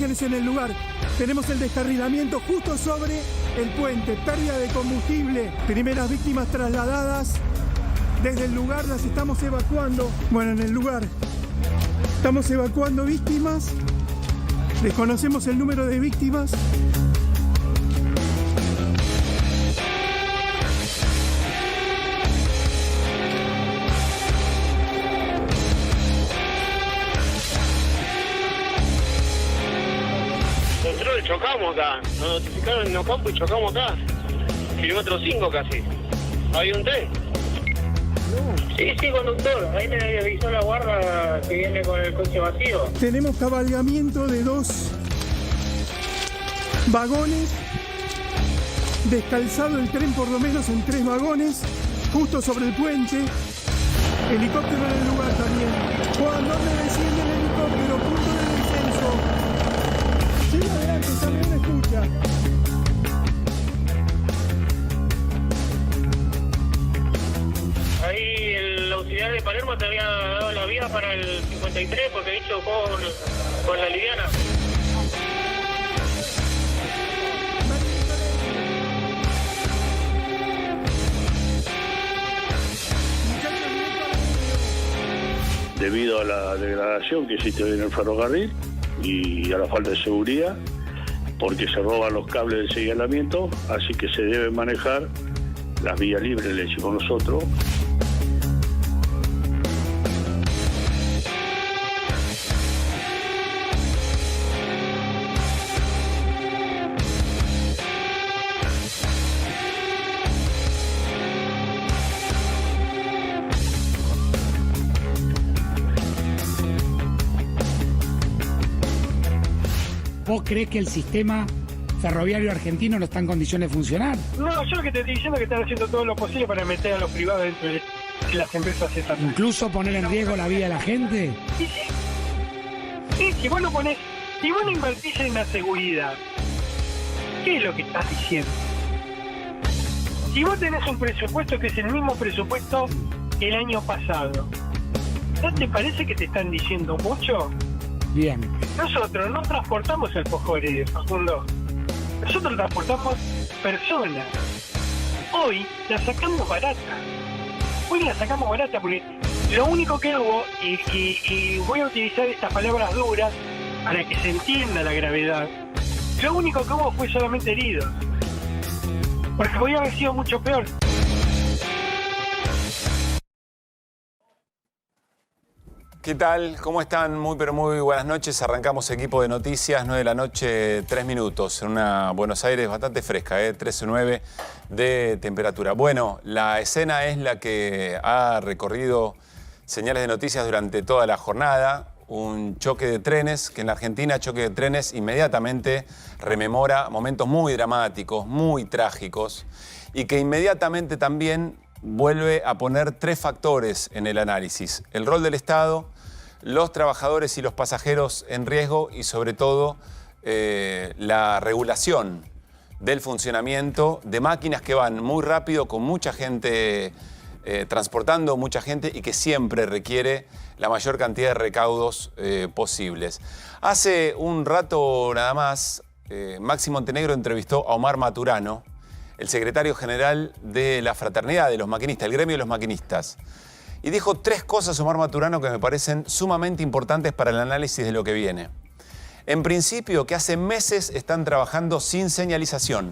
complicaciones en el lugar. Tenemos el descarrilamiento justo sobre el puente, pérdida de combustible, primeras víctimas trasladadas. Desde el lugar las estamos evacuando. Bueno, en el lugar estamos evacuando víctimas. Desconocemos el número de víctimas. Nosotros chocamos acá, nos notificaron en Ocampo y chocamos acá. Kilómetro 5 casi. ¿Hay un tren? Sí, conductor. Ahí me avisó la guarda que viene con el coche vacío. Tenemos cabalgamiento de 2 vagones. Descalzado el tren por lo menos en 3 vagones. Justo sobre el puente. Helicóptero en el lugar también. Cuando me desciende el helicóptero, punto de descenso. Sigue adelante, también escucha. Ahí la auxiliar de Palermo te había dado la vía para el 53 porque ahí chocó con la liviana. Debido a la degradación que existe hoy en el ferrocarril y a la falta de seguridad, porque se roban los cables de señalamiento, así que se deben manejar las vías libres, le decimos nosotros. ¿Vos creés que el sistema ferroviario argentino no está en condiciones de funcionar? No, yo lo que te estoy diciendo es que están haciendo todo lo posible para meter a los privados dentro de las empresas estatales. ¿Incluso poner en riesgo la vida de la gente? Sí, si vos no invertís en la seguridad, ¿qué es lo que estás diciendo? Si vos tenés un presupuesto que es el mismo presupuesto que el año pasado, ¿no te parece que te están diciendo mucho? Bien. Nosotros no transportamos alfajores, Facundo. Nosotros transportamos personas. Hoy la sacamos barata. Porque lo único que hago, y voy a utilizar estas palabras duras para que se entienda la gravedad, lo único que hubo fue solamente heridos. Porque podía haber sido mucho peor. ¿Qué tal? ¿Cómo están? Muy pero muy buenas noches. Arrancamos equipo de noticias, 9 de la noche, 3 minutos. En una Buenos Aires bastante fresca, 13,9 de temperatura. Bueno, la escena es la que ha recorrido señales de noticias durante toda la jornada. Un choque de trenes, que en la Argentina choque de trenes inmediatamente rememora momentos muy dramáticos, muy trágicos, y que inmediatamente también vuelve a poner 3 factores en el análisis: el rol del Estado, los trabajadores y los pasajeros en riesgo y sobre todo la regulación del funcionamiento de máquinas que van muy rápido, con mucha gente transportando mucha gente y que siempre requiere la mayor cantidad de recaudos posibles. Hace un rato nada más, Maxi Montenegro entrevistó a Omar Maturano, el secretario general de la Fraternidad de los Maquinistas, el gremio de los maquinistas. Y dijo 3 cosas, Omar Maturano, que me parecen sumamente importantes para el análisis de lo que viene. En principio, que hace meses están trabajando sin señalización.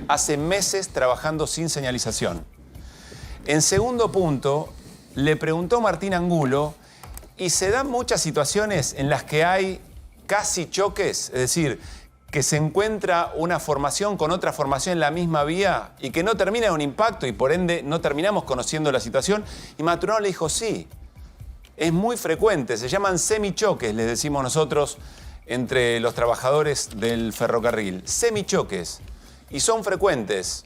Hace meses trabajando sin señalización. En segundo punto, le preguntó Martín Angulo, y se dan muchas situaciones en las que hay casi choques, es decir, que se encuentra una formación con otra formación en la misma vía y que no termina en un impacto y por ende no terminamos conociendo la situación. Y Maturano le dijo, sí, es muy frecuente, se llaman semichoques, les decimos nosotros, entre los trabajadores del ferrocarril. Semichoques, y son frecuentes.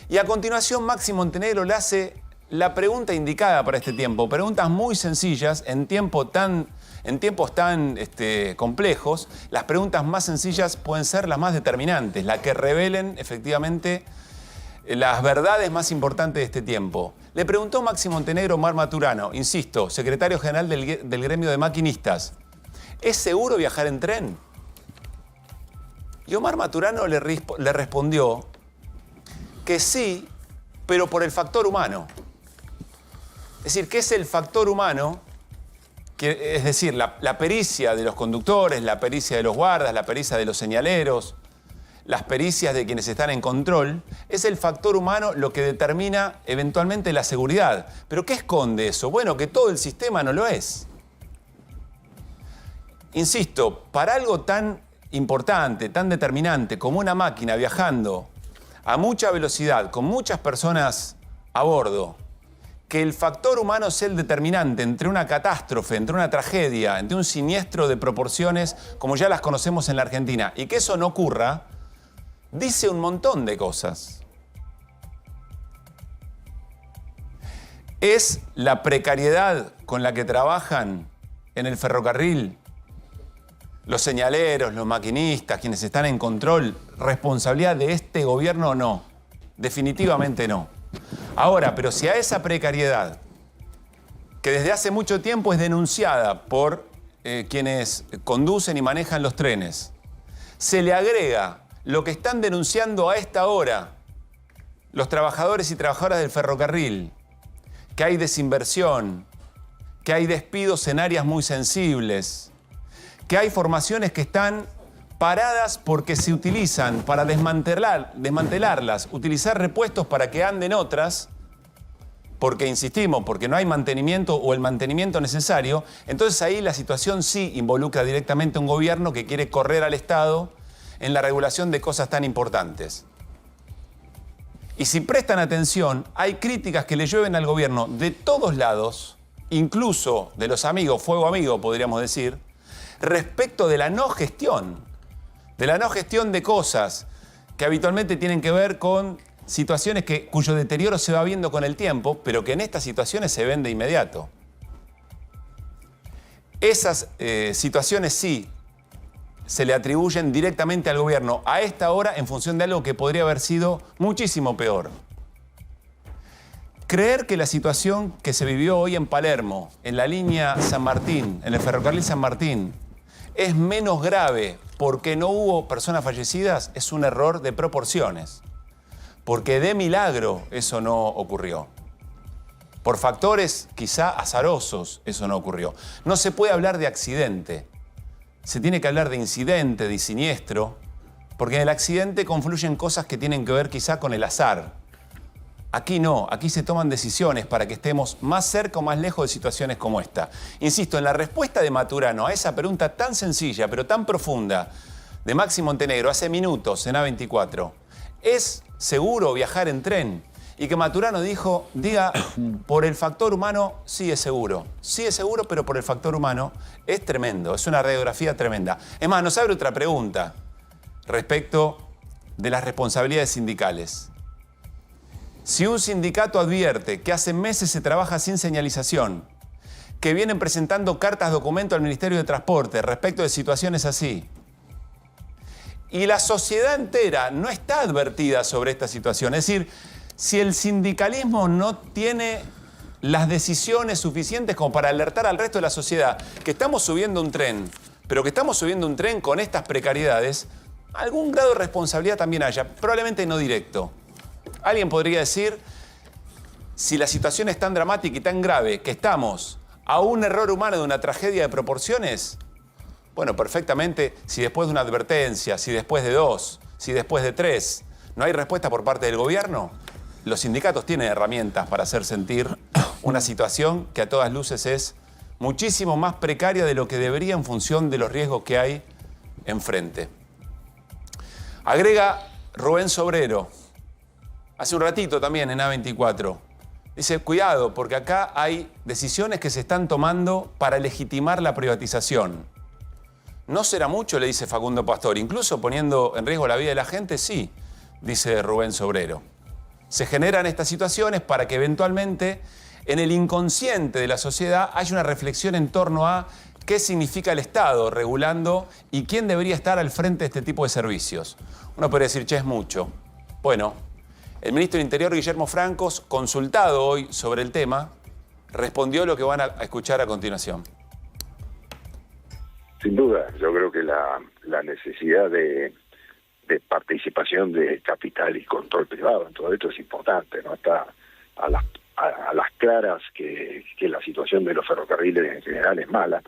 Y a continuación Maxi Montenegro le hace la pregunta indicada para este tiempo, preguntas muy sencillas en tiempos tan complejos. Las preguntas más sencillas pueden ser las más determinantes, las que revelen efectivamente las verdades más importantes de este tiempo. Le preguntó Maxi Montenegro a Omar Maturano, insisto, secretario general del gremio de maquinistas, ¿es seguro viajar en tren? Y Omar Maturano le respondió que sí, pero por el factor humano. Es decir, ¿qué es el factor humano? Es decir, la pericia de los conductores, la pericia de los guardas, la pericia de los señaleros, las pericias de quienes están en control, es el factor humano lo que determina eventualmente la seguridad. ¿Pero qué esconde eso? Bueno, que todo el sistema no lo es. Insisto, para algo tan importante, tan determinante como una máquina viajando a mucha velocidad, con muchas personas a bordo, que el factor humano sea el determinante entre una catástrofe, entre una tragedia, entre un siniestro de proporciones como ya las conocemos en la Argentina, y que eso no ocurra, dice un montón de cosas. ¿Es la precariedad con la que trabajan en el ferrocarril los señaleros, los maquinistas, quienes están en control, responsabilidad de este gobierno o no? Definitivamente no. Ahora, pero si a esa precariedad, que desde hace mucho tiempo es denunciada por quienes conducen y manejan los trenes, se le agrega lo que están denunciando a esta hora los trabajadores y trabajadoras del ferrocarril, que hay desinversión, que hay despidos en áreas muy sensibles, que hay formaciones que están paradas porque se utilizan para desmantelarlas, utilizar repuestos para que anden otras, porque insistimos, porque no hay mantenimiento o el mantenimiento necesario, entonces ahí la situación sí involucra directamente a un gobierno que quiere correr al Estado en la regulación de cosas tan importantes. Y si prestan atención, hay críticas que le llueven al gobierno de todos lados, incluso de los amigos, fuego amigo podríamos decir, respecto de la no gestión. De la no gestión de cosas que habitualmente tienen que ver con situaciones cuyo deterioro se va viendo con el tiempo, pero que en estas situaciones se ven de inmediato. Esas situaciones sí se le atribuyen directamente al gobierno a esta hora en función de algo que podría haber sido muchísimo peor. Creer que la situación que se vivió hoy en Palermo, en la línea San Martín, en el ferrocarril San Martín, es menos grave porque no hubo personas fallecidas es un error de proporciones. Porque de milagro eso no ocurrió. Por factores quizá azarosos eso no ocurrió. No se puede hablar de accidente. Se tiene que hablar de incidente, de siniestro, porque en el accidente confluyen cosas que tienen que ver quizá con el azar. Aquí no, aquí se toman decisiones para que estemos más cerca o más lejos de situaciones como esta. Insisto, en la respuesta de Maturano a esa pregunta tan sencilla, pero tan profunda, de Maxi Montenegro, hace minutos en A24, ¿es seguro viajar en tren? Y que Maturano diga, por el factor humano, sí es seguro. Sí es seguro, pero por el factor humano es tremendo, es una radiografía tremenda. Es más, nos abre otra pregunta respecto de las responsabilidades sindicales. Si un sindicato advierte que hace meses se trabaja sin señalización, que vienen presentando cartas documento al Ministerio de Transporte respecto de situaciones así, y la sociedad entera no está advertida sobre esta situación, es decir, si el sindicalismo no tiene las decisiones suficientes como para alertar al resto de la sociedad que estamos subiendo un tren, pero que estamos subiendo un tren con estas precariedades, algún grado de responsabilidad también haya, probablemente no directo. Alguien podría decir, si la situación es tan dramática y tan grave que estamos a un error humano de una tragedia de proporciones, bueno, perfectamente, si después de una advertencia, si después de 2, si después de 3, no hay respuesta por parte del gobierno, los sindicatos tienen herramientas para hacer sentir una situación que a todas luces es muchísimo más precaria de lo que debería en función de los riesgos que hay enfrente. Agrega Rubén Sobrero, hace un ratito también en A24. Dice, cuidado, porque acá hay decisiones que se están tomando para legitimar la privatización. ¿No será mucho?, le dice Facundo Pastor. Incluso poniendo en riesgo la vida de la gente, sí, dice Rubén Sobrero. Se generan estas situaciones para que eventualmente en el inconsciente de la sociedad haya una reflexión en torno a qué significa el Estado regulando y quién debería estar al frente de este tipo de servicios. Uno podría decir, che, es mucho. Bueno, el ministro del Interior, Guillermo Francos, consultado hoy sobre el tema, respondió lo que van a escuchar a continuación. Sin duda, yo creo que la necesidad de participación de capital y control privado. En todo esto es importante, ¿no? Está a las claras que la situación de los ferrocarriles en general es mala,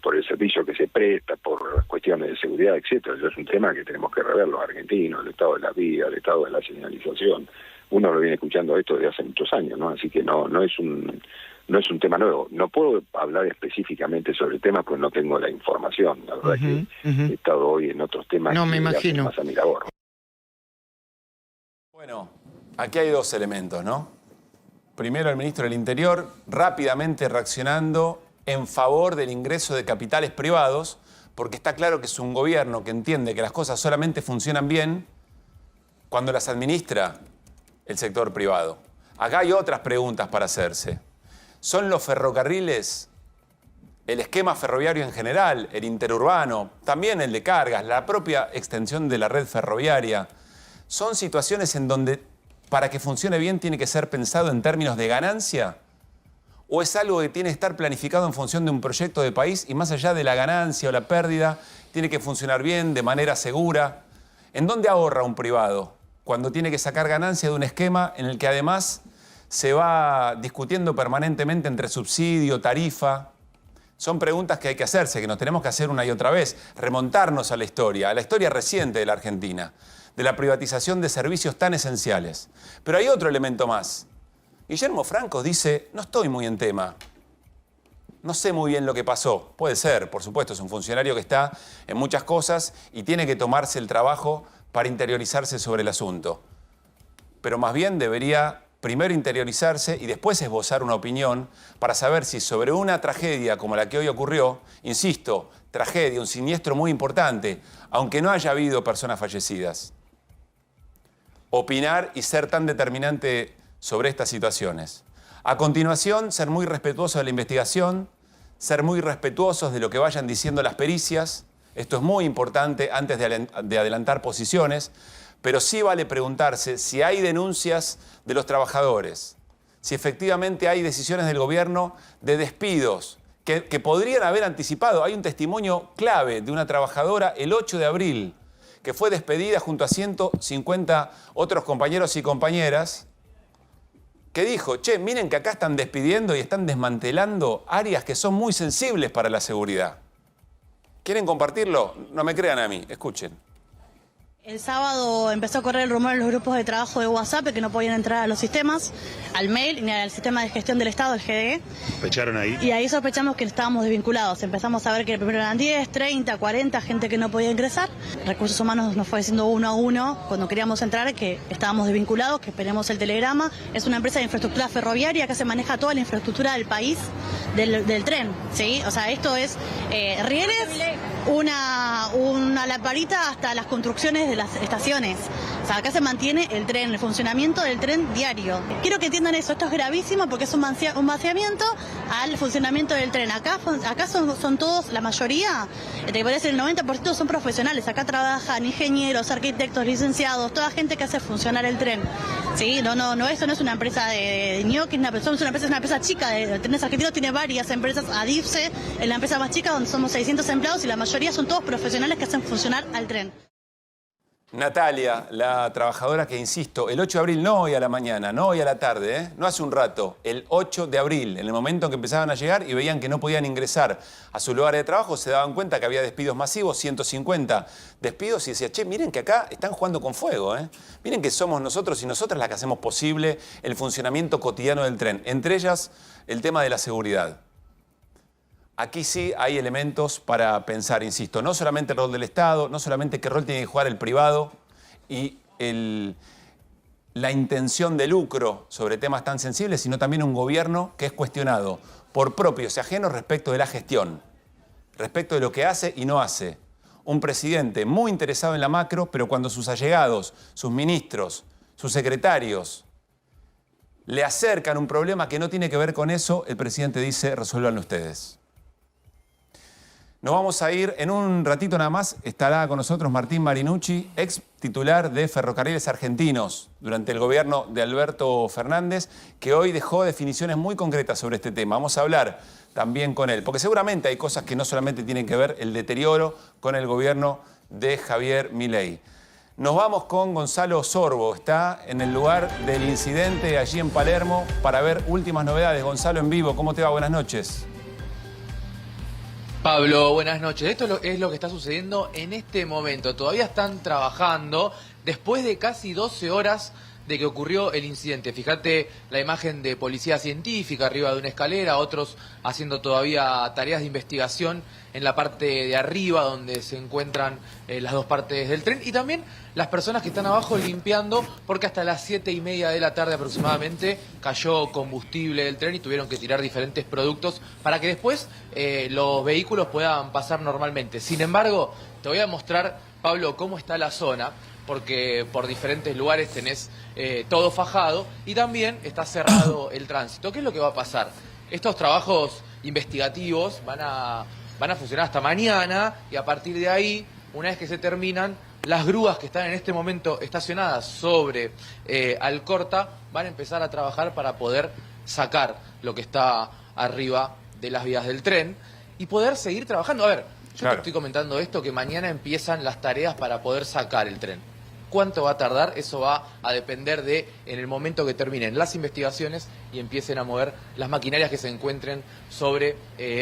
por el servicio que se presta, por cuestiones de seguridad, etcétera. Eso es un tema que tenemos que rever los argentinos, el estado de la vía, el estado de la señalización. Uno lo viene escuchando esto desde hace muchos años, ¿no? Así que no es un tema nuevo. No puedo hablar específicamente sobre el tema porque no tengo la información. La verdad que he estado hoy en otros temas. No, me imagino. Más a mi labor. Bueno, aquí hay dos elementos, ¿no? Primero, el ministro del Interior rápidamente reaccionando en favor del ingreso de capitales privados, porque está claro que es un gobierno que entiende que las cosas solamente funcionan bien cuando las administra el sector privado. Acá hay otras preguntas para hacerse. ¿Son los ferrocarriles, el esquema ferroviario en general, el interurbano, también el de cargas, la propia extensión de la red ferroviaria, son situaciones en donde para que funcione bien tiene que ser pensado en términos de ganancia? ¿O es algo que tiene que estar planificado en función de un proyecto de país y más allá de la ganancia o la pérdida, tiene que funcionar bien, de manera segura? ¿En dónde ahorra un privado cuando tiene que sacar ganancia de un esquema en el que además se va discutiendo permanentemente entre subsidio, tarifa? Son preguntas que hay que hacerse, que nos tenemos que hacer una y otra vez. Remontarnos a la historia reciente de la Argentina, de la privatización de servicios tan esenciales. Pero hay otro elemento más. Guillermo Franco dice, no estoy muy en tema. No sé muy bien lo que pasó. Puede ser, por supuesto, es un funcionario que está en muchas cosas y tiene que tomarse el trabajo para interiorizarse sobre el asunto. Pero más bien debería primero interiorizarse y después esbozar una opinión para saber si sobre una tragedia como la que hoy ocurrió, insisto, tragedia, un siniestro muy importante, aunque no haya habido personas fallecidas, opinar y ser tan determinante sobre estas situaciones. A continuación, ser muy respetuosos de la investigación, ser muy respetuosos de lo que vayan diciendo las pericias. Esto es muy importante antes de adelantar posiciones, pero sí vale preguntarse si hay denuncias de los trabajadores, si efectivamente hay decisiones del gobierno de despidos que podrían haber anticipado. Hay un testimonio clave de una trabajadora el 8 de abril que fue despedida junto a 150 otros compañeros y compañeras, que dijo, che, miren que acá están despidiendo y están desmantelando áreas que son muy sensibles para la seguridad. ¿Quieren compartirlo? No me crean a mí, escuchen. El sábado empezó a correr el rumor en los grupos de trabajo de WhatsApp de que no podían entrar a los sistemas, al mail ni al sistema de gestión del Estado, el GDE. ¿Sospecharon ahí? Y ahí sospechamos que estábamos desvinculados. Empezamos a ver que primero eran 10, 30, 40 gente que no podía ingresar. Recursos Humanos nos fue diciendo uno a uno cuando queríamos entrar que estábamos desvinculados, que esperemos el telegrama. Es una empresa de infraestructura ferroviaria que se maneja toda la infraestructura del país, del tren, ¿sí? O sea, esto es rieles, una lamparita hasta las construcciones de las estaciones. O sea, acá se mantiene el tren, el funcionamiento del tren diario. Quiero que entiendan eso, esto es gravísimo porque es un vaciamiento al funcionamiento del tren. Acá son todos, la mayoría, te parece el 90% son profesionales. Acá trabajan ingenieros, arquitectos, licenciados, toda gente que hace funcionar el tren. Sí, no, esto no es una empresa de ñoquis, es una empresa chica. El Trenes Argentinos tiene varias empresas, ADIFSE es la empresa más chica donde somos 600 empleados y la mayoría son todos profesionales que hacen funcionar al tren. Natalia, la trabajadora que, insisto, el 8 de abril, no hoy a la mañana, no hoy a la tarde, no hace un rato, el 8 de abril, en el momento en que empezaban a llegar y veían que no podían ingresar a su lugar de trabajo, se daban cuenta que había despidos masivos, 150 despidos, y decía, che, miren que acá están jugando con fuego, miren que somos nosotros y nosotras las que hacemos posible el funcionamiento cotidiano del tren, entre ellas el tema de la seguridad. Aquí sí hay elementos para pensar, insisto, no solamente el rol del Estado, no solamente qué rol tiene que jugar el privado y la intención de lucro sobre temas tan sensibles, sino también un gobierno que es cuestionado por propios y ajenos respecto de la gestión, respecto de lo que hace y no hace. Un presidente muy interesado en la macro, pero cuando sus allegados, sus ministros, sus secretarios le acercan un problema que no tiene que ver con eso, el presidente dice, resuélvanlo ustedes. Nos vamos a ir en un ratito nada más. Estará con nosotros Martín Marinucci, ex titular de Ferrocarriles Argentinos durante el gobierno de Alberto Fernández, que hoy dejó definiciones muy concretas sobre este tema. Vamos a hablar también con él, porque seguramente hay cosas que no solamente tienen que ver el deterioro con el gobierno de Javier Milei. Nos vamos con Gonzalo Sorbo, está en el lugar del incidente allí en Palermo para ver últimas novedades. Gonzalo, en vivo, ¿cómo te va? Buenas noches. Pablo, buenas noches. Esto es lo que está sucediendo en este momento. Todavía están trabajando después de casi 12 horas de que ocurrió el incidente. Fíjate la imagen de policía científica arriba de una escalera, otros haciendo todavía tareas de investigación en la parte de arriba donde se encuentran las dos partes del tren, y también las personas que están abajo limpiando, porque hasta las 7:30 de la tarde aproximadamente cayó combustible del tren y tuvieron que tirar diferentes productos para que después los vehículos puedan pasar normalmente. Sin embargo, te voy a mostrar, Pablo, cómo está la zona, porque por diferentes lugares tenés todo fajado y también está cerrado el tránsito. ¿Qué es lo que va a pasar? Estos trabajos investigativos van a funcionar hasta mañana, y a partir de ahí, una vez que se terminan, las grúas que están en este momento estacionadas sobre Alcorta van a empezar a trabajar para poder sacar lo que está arriba de las vías del tren y poder seguir trabajando. A ver, yo te estoy comentando esto, que mañana empiezan las tareas para poder sacar el tren. ¿Cuánto va a tardar? Eso va a depender de en el momento que terminen las investigaciones y empiecen a mover las maquinarias que se encuentren sobre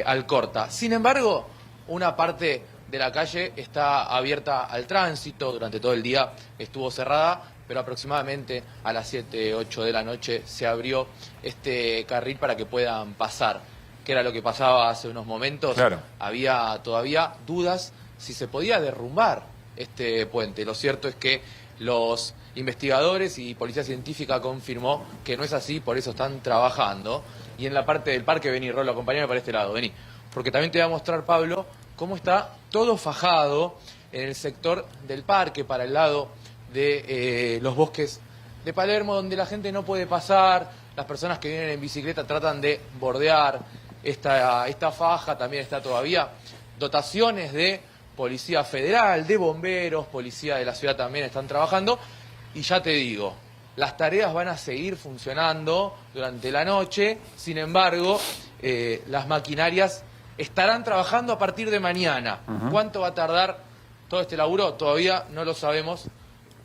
Alcorta. Sin embargo, una parte de la calle está abierta al tránsito. Durante todo el día estuvo cerrada, pero aproximadamente a las 7, 8 de la noche se abrió este carril para que puedan pasar. ¿Qué era lo que pasaba hace unos momentos? Claro. Había todavía dudas si se podía derrumbar este puente. Lo cierto es que los investigadores y policía científica confirmó que no es así, por eso están trabajando. Y en la parte del parque, vení, Rolo, acompáñame para este lado, vení. Porque también te voy a mostrar, Pablo, cómo está todo fajado en el sector del parque, para el lado de los bosques de Palermo, donde la gente no puede pasar. Las personas que vienen en bicicleta tratan de bordear esta faja. También está todavía dotaciones de Policía Federal, de bomberos, policía de la ciudad también están trabajando. Y ya te digo, las tareas van a seguir funcionando durante la noche. Sin embargo, las maquinarias estarán trabajando a partir de mañana. ¿Cuánto va a tardar todo este laburo? Todavía no lo sabemos.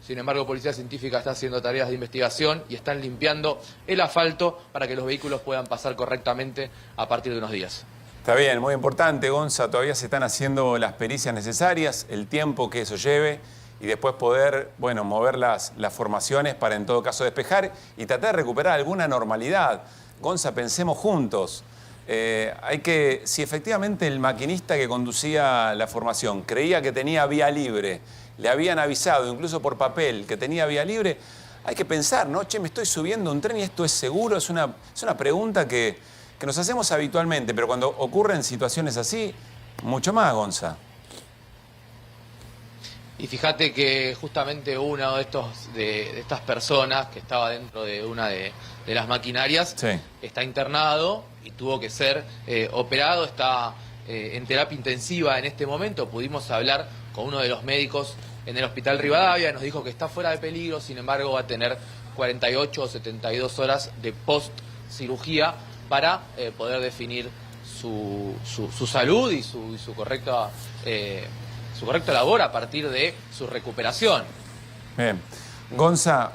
Sin embargo, Policía Científica está haciendo tareas de investigación y están limpiando el asfalto para que los vehículos puedan pasar correctamente a partir de unos días. Está bien, muy importante, Gonza. Todavía se están haciendo las pericias necesarias, el tiempo que eso lleve, y después poder, bueno, mover las formaciones para en todo caso despejar y tratar de recuperar alguna normalidad. Gonza, pensemos juntos. Si efectivamente el maquinista que conducía la formación creía que tenía vía libre, le habían avisado, incluso por papel, que tenía vía libre, hay que pensar, ¿no? Che, me estoy subiendo a un tren y esto es seguro. Es una pregunta que nos hacemos habitualmente, pero cuando ocurren situaciones así, mucho más, Gonza. Y fíjate que justamente uno de estas personas que estaba dentro de una de las maquinarias está internado y tuvo que ser operado, está en terapia intensiva en este momento. Pudimos hablar con uno de los médicos en el Hospital Rivadavia, nos dijo que está fuera de peligro, sin embargo va a tener 48 o 72 horas de post-cirugía para poder definir su salud y su correcta labor a partir de su recuperación. Bien. Gonza,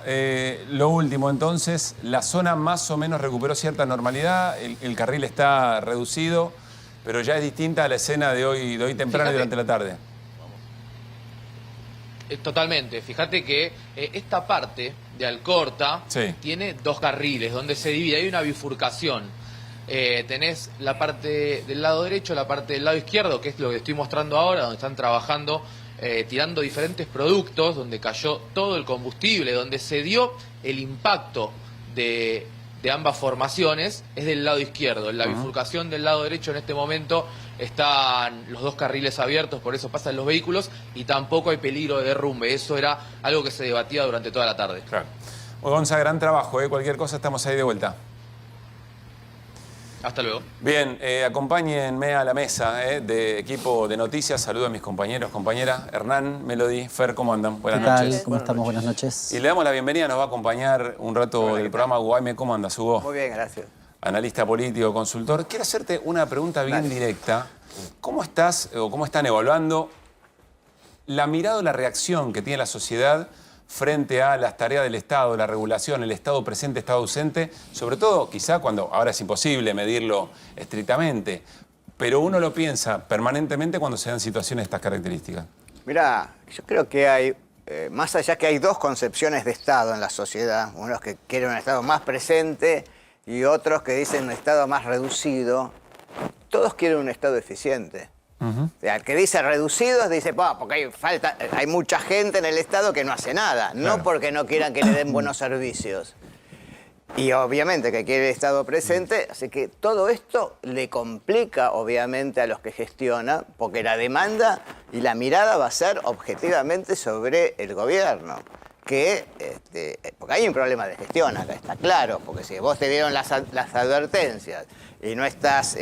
lo último entonces, la zona más o menos recuperó cierta normalidad, el carril está reducido, pero ya es distinta a la escena de hoy temprano y durante la tarde. Totalmente. Fíjate que esta parte de Alcorta tiene dos carriles donde se divide, hay una bifurcación. Tenés la parte del lado derecho, la parte del lado izquierdo, que es lo que estoy mostrando ahora, donde están trabajando, tirando diferentes productos, donde cayó todo el combustible, donde se dio el impacto de ambas formaciones, es del lado izquierdo. En la bifurcación del lado derecho en este momento están los dos carriles abiertos, por eso pasan los vehículos, y tampoco hay peligro de derrumbe. Eso era algo que se debatía durante toda la tarde. Claro. Bueno, Gonza, gran trabajo, cualquier cosa estamos ahí de vuelta. Hasta luego. Bien, acompáñenme a la mesa de equipo de noticias. Saludo a mis compañeros, compañeras. Hernán, Melody, Fer, ¿cómo andan? Buenas noches. ¿Cómo estamos? Buenas noches. Y le damos la bienvenida, nos va a acompañar un rato del programa Guayme. ¿Cómo andas, Hugo? Muy bien, gracias. Analista político, consultor. Quiero hacerte una pregunta bien directa. ¿Cómo estás o cómo están evaluando la mirada o la reacción que tiene la sociedad frente a las tareas del Estado, la regulación, el Estado presente, Estado ausente, sobre todo quizá cuando ahora es imposible medirlo estrictamente, pero uno lo piensa permanentemente cuando se dan situaciones de estas características. Mirá, yo creo que hay, más allá que hay dos concepciones de Estado en la sociedad, unos que quieren un Estado más presente y otros que dicen un Estado más reducido, todos quieren un Estado eficiente. O sea, el que dice reducidos dice, porque hay mucha gente en el Estado que no hace nada, no porque no quieran que le den buenos servicios. Y obviamente que quiere el Estado presente, así que todo esto le complica obviamente a los que gestionan, porque la demanda y la mirada va a ser objetivamente sobre el gobierno. Porque hay un problema de gestión acá, está claro, porque si vos te dieron las advertencias y no estás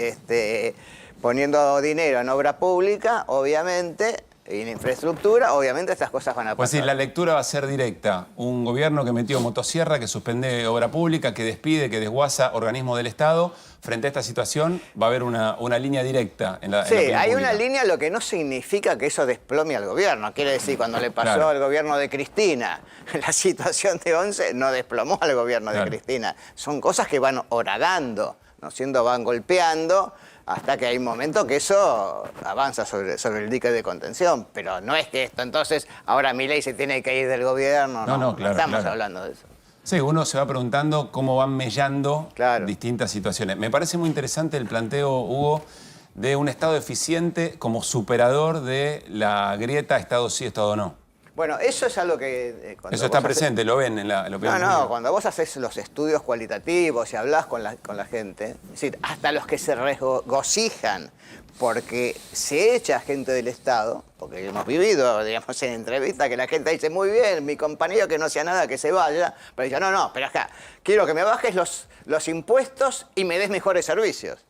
poniendo dinero en obra pública, obviamente, y en infraestructura, obviamente estas cosas van a pasar. Pues sí, la lectura va a ser directa. Un gobierno que metió motosierra, que suspende obra pública, que despide, que desguaza organismos del Estado. Frente a esta situación va a haber una línea directa en la Sí, opinión hay pública. una línea, lo que no significa que eso desplome al gobierno. Quiere decir, cuando le pasó al gobierno de Cristina, la situación de 11 no desplomó al gobierno de Cristina. Son cosas que van horadando, van golpeando, hasta que hay un momento que eso avanza sobre el dique de contención. Pero no es que esto, entonces, ahora Milei se tiene que ir del gobierno. No, claro, estamos hablando de eso. Sí, uno se va preguntando cómo van mellando distintas situaciones. Me parece muy interesante el planteo, Hugo, de un Estado eficiente como superador de la grieta Estado sí, Estado no. Bueno, eso es algo que... Eso está presente, lo ven en la opinión pública. No, cuando vos haces los estudios cualitativos y hablás con la gente, es decir, hasta los que se regocijan porque se echa gente del Estado, porque hemos vivido, digamos, en entrevistas que la gente dice, muy bien, mi compañero que no sea nada, que se vaya, pero dice, no, pero acá, quiero que me bajes los impuestos y me des mejores servicios.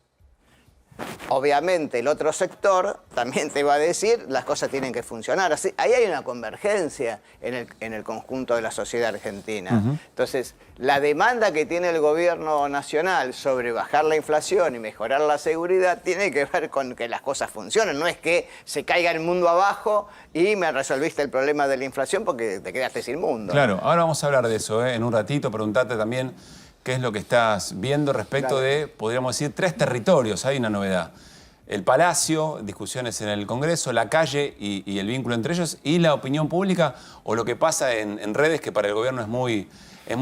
Obviamente el otro sector también te va a decir las cosas tienen que funcionar. Así, ahí hay una convergencia en el conjunto de la sociedad argentina. Entonces, la demanda que tiene el gobierno nacional sobre bajar la inflación y mejorar la seguridad tiene que ver con que las cosas funcionen. No es que se caiga el mundo abajo y me resolviste el problema de la inflación porque te quedaste sin mundo. Claro, ahora vamos a hablar de eso, en un ratito, preguntarte también qué es lo que estás viendo respecto de, podríamos decir, 3 territorios. Hay una novedad. El Palacio, discusiones en el Congreso, la calle y el vínculo entre ellos, y la opinión pública o lo que pasa en redes, que para el gobierno es muy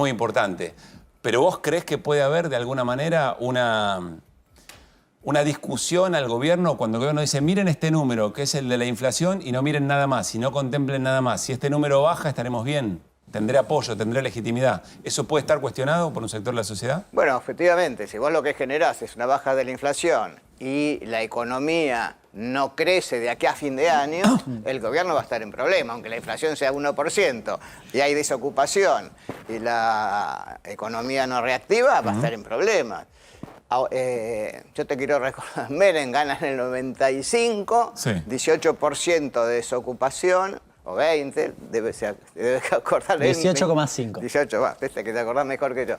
importante. Pero ¿vos creés que puede haber, de alguna manera, una discusión al gobierno cuando el gobierno dice, miren este número, que es el de la inflación, y no miren nada más, y no contemplen nada más? Si este número baja, estaremos bien. ¿Tendré apoyo, tendré legitimidad? ¿Eso puede estar cuestionado por un sector de la sociedad? Bueno, efectivamente, si vos lo que generás es una baja de la inflación y la economía no crece de aquí a fin de año, el gobierno va a estar en problema, aunque la inflación sea 1% y hay desocupación y la economía no reactiva, va a estar en problemas. Yo te quiero recordar, Menem gana en el 95, 18% de desocupación, o 20, debe acordar. 18,5. 18, viste que te acordás mejor que yo.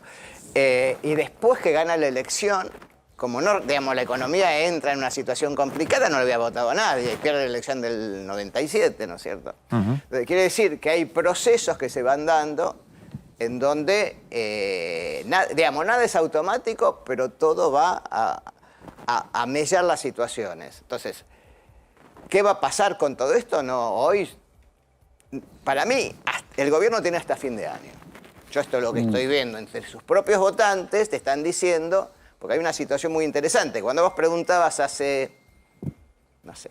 Y después que gana la elección, como no, digamos, la economía entra en una situación complicada, no le había votado a nadie, y pierde la elección del 97, ¿no es cierto? Entonces, quiere decir que hay procesos que se van dando en donde, nada es automático, pero todo va a mellar las situaciones. Entonces, ¿qué va a pasar con todo esto? No, hoy... Para mí, el gobierno tiene hasta fin de año. Yo esto es lo que estoy viendo. Entre sus propios votantes te están diciendo, porque hay una situación muy interesante. Cuando vos preguntabas hace,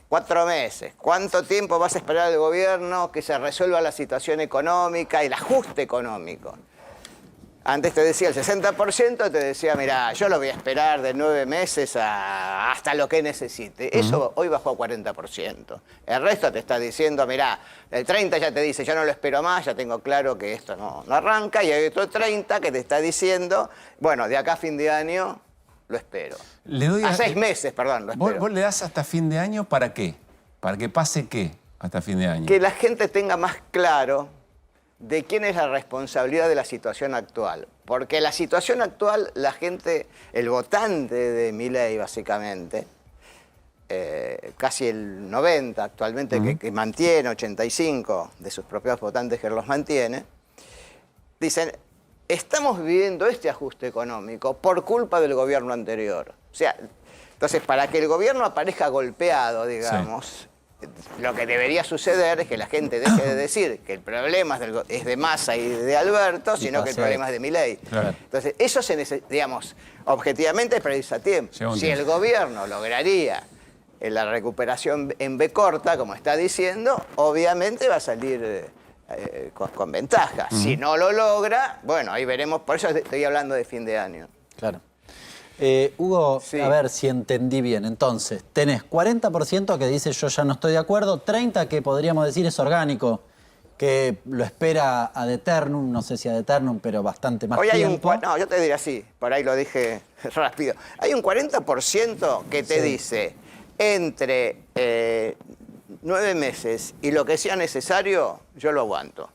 4 meses, ¿cuánto tiempo vas a esperar al gobierno que se resuelva la situación económica, el ajuste económico? Antes te decía el 60%, te decía, mira, yo lo voy a esperar de 9 meses hasta lo que necesite. Eso hoy bajó a 40%. El resto te está diciendo, mira, el 30% ya te dice, yo no lo espero más, ya tengo claro que esto no arranca. Y hay otro 30% que te está diciendo, bueno, de acá a fin de año lo espero. Le doy a 6 meses, perdón, lo espero. ¿Vos le das hasta fin de año para qué? ¿Para que pase qué hasta fin de año? Que la gente tenga más claro de quién es la responsabilidad de la situación actual. Porque la situación actual, la gente, el votante de Milei básicamente, casi el 90 actualmente, que mantiene, 85 de sus propios votantes que los mantiene, dicen, estamos viviendo este ajuste económico por culpa del gobierno anterior. O sea, entonces, para que el gobierno aparezca golpeado, digamos, lo que debería suceder es que la gente deje de decir que el problema es de Massa y de Alberto, sino que el problema es de Milei. Claro. Entonces, eso se necesita, digamos, objetivamente precisa tiempo. Si el gobierno lograría la recuperación en B corta, como está diciendo, obviamente va a salir con ventaja. Si no lo logra, bueno, ahí veremos. Por eso estoy hablando de fin de año. Claro. Hugo, a ver si entendí bien. Entonces, tenés 40% que dice yo ya no estoy de acuerdo, 30% que podríamos decir es orgánico, que lo espera ad eternum, no sé si ad eternum, pero bastante más tiempo. No, yo te diría así, por ahí lo dije rápido. Hay un 40% que te dice entre 9 meses y lo que sea necesario, yo lo aguanto.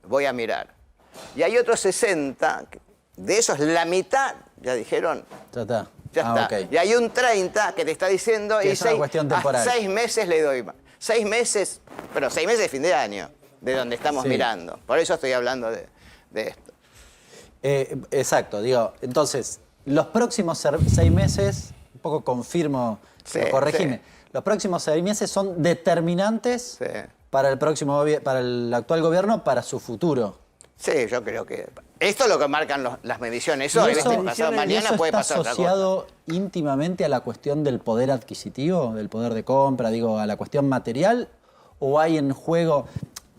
Voy a mirar. Y hay otros 60%, de esos la mitad, ya dijeron. Ya está. Ya está. Okay. Y hay un 30% que te está diciendo, que es una cuestión temporal. 6 meses le doy más. 6 meses, pero 6 meses de fin de año, de donde estamos mirando. Por eso estoy hablando de esto. Exacto, digo, entonces, los próximos 6 meses, un poco confirmo, corregime, los próximos 6 meses son determinantes para el actual gobierno, para su futuro. Sí, yo creo que... Esto es lo que marcan las mediciones hoy. Pasado mañana puede pasar otra cosa. ¿Está asociado íntimamente a la cuestión del poder adquisitivo, del poder de compra, digo, a la cuestión material? ¿O hay en juego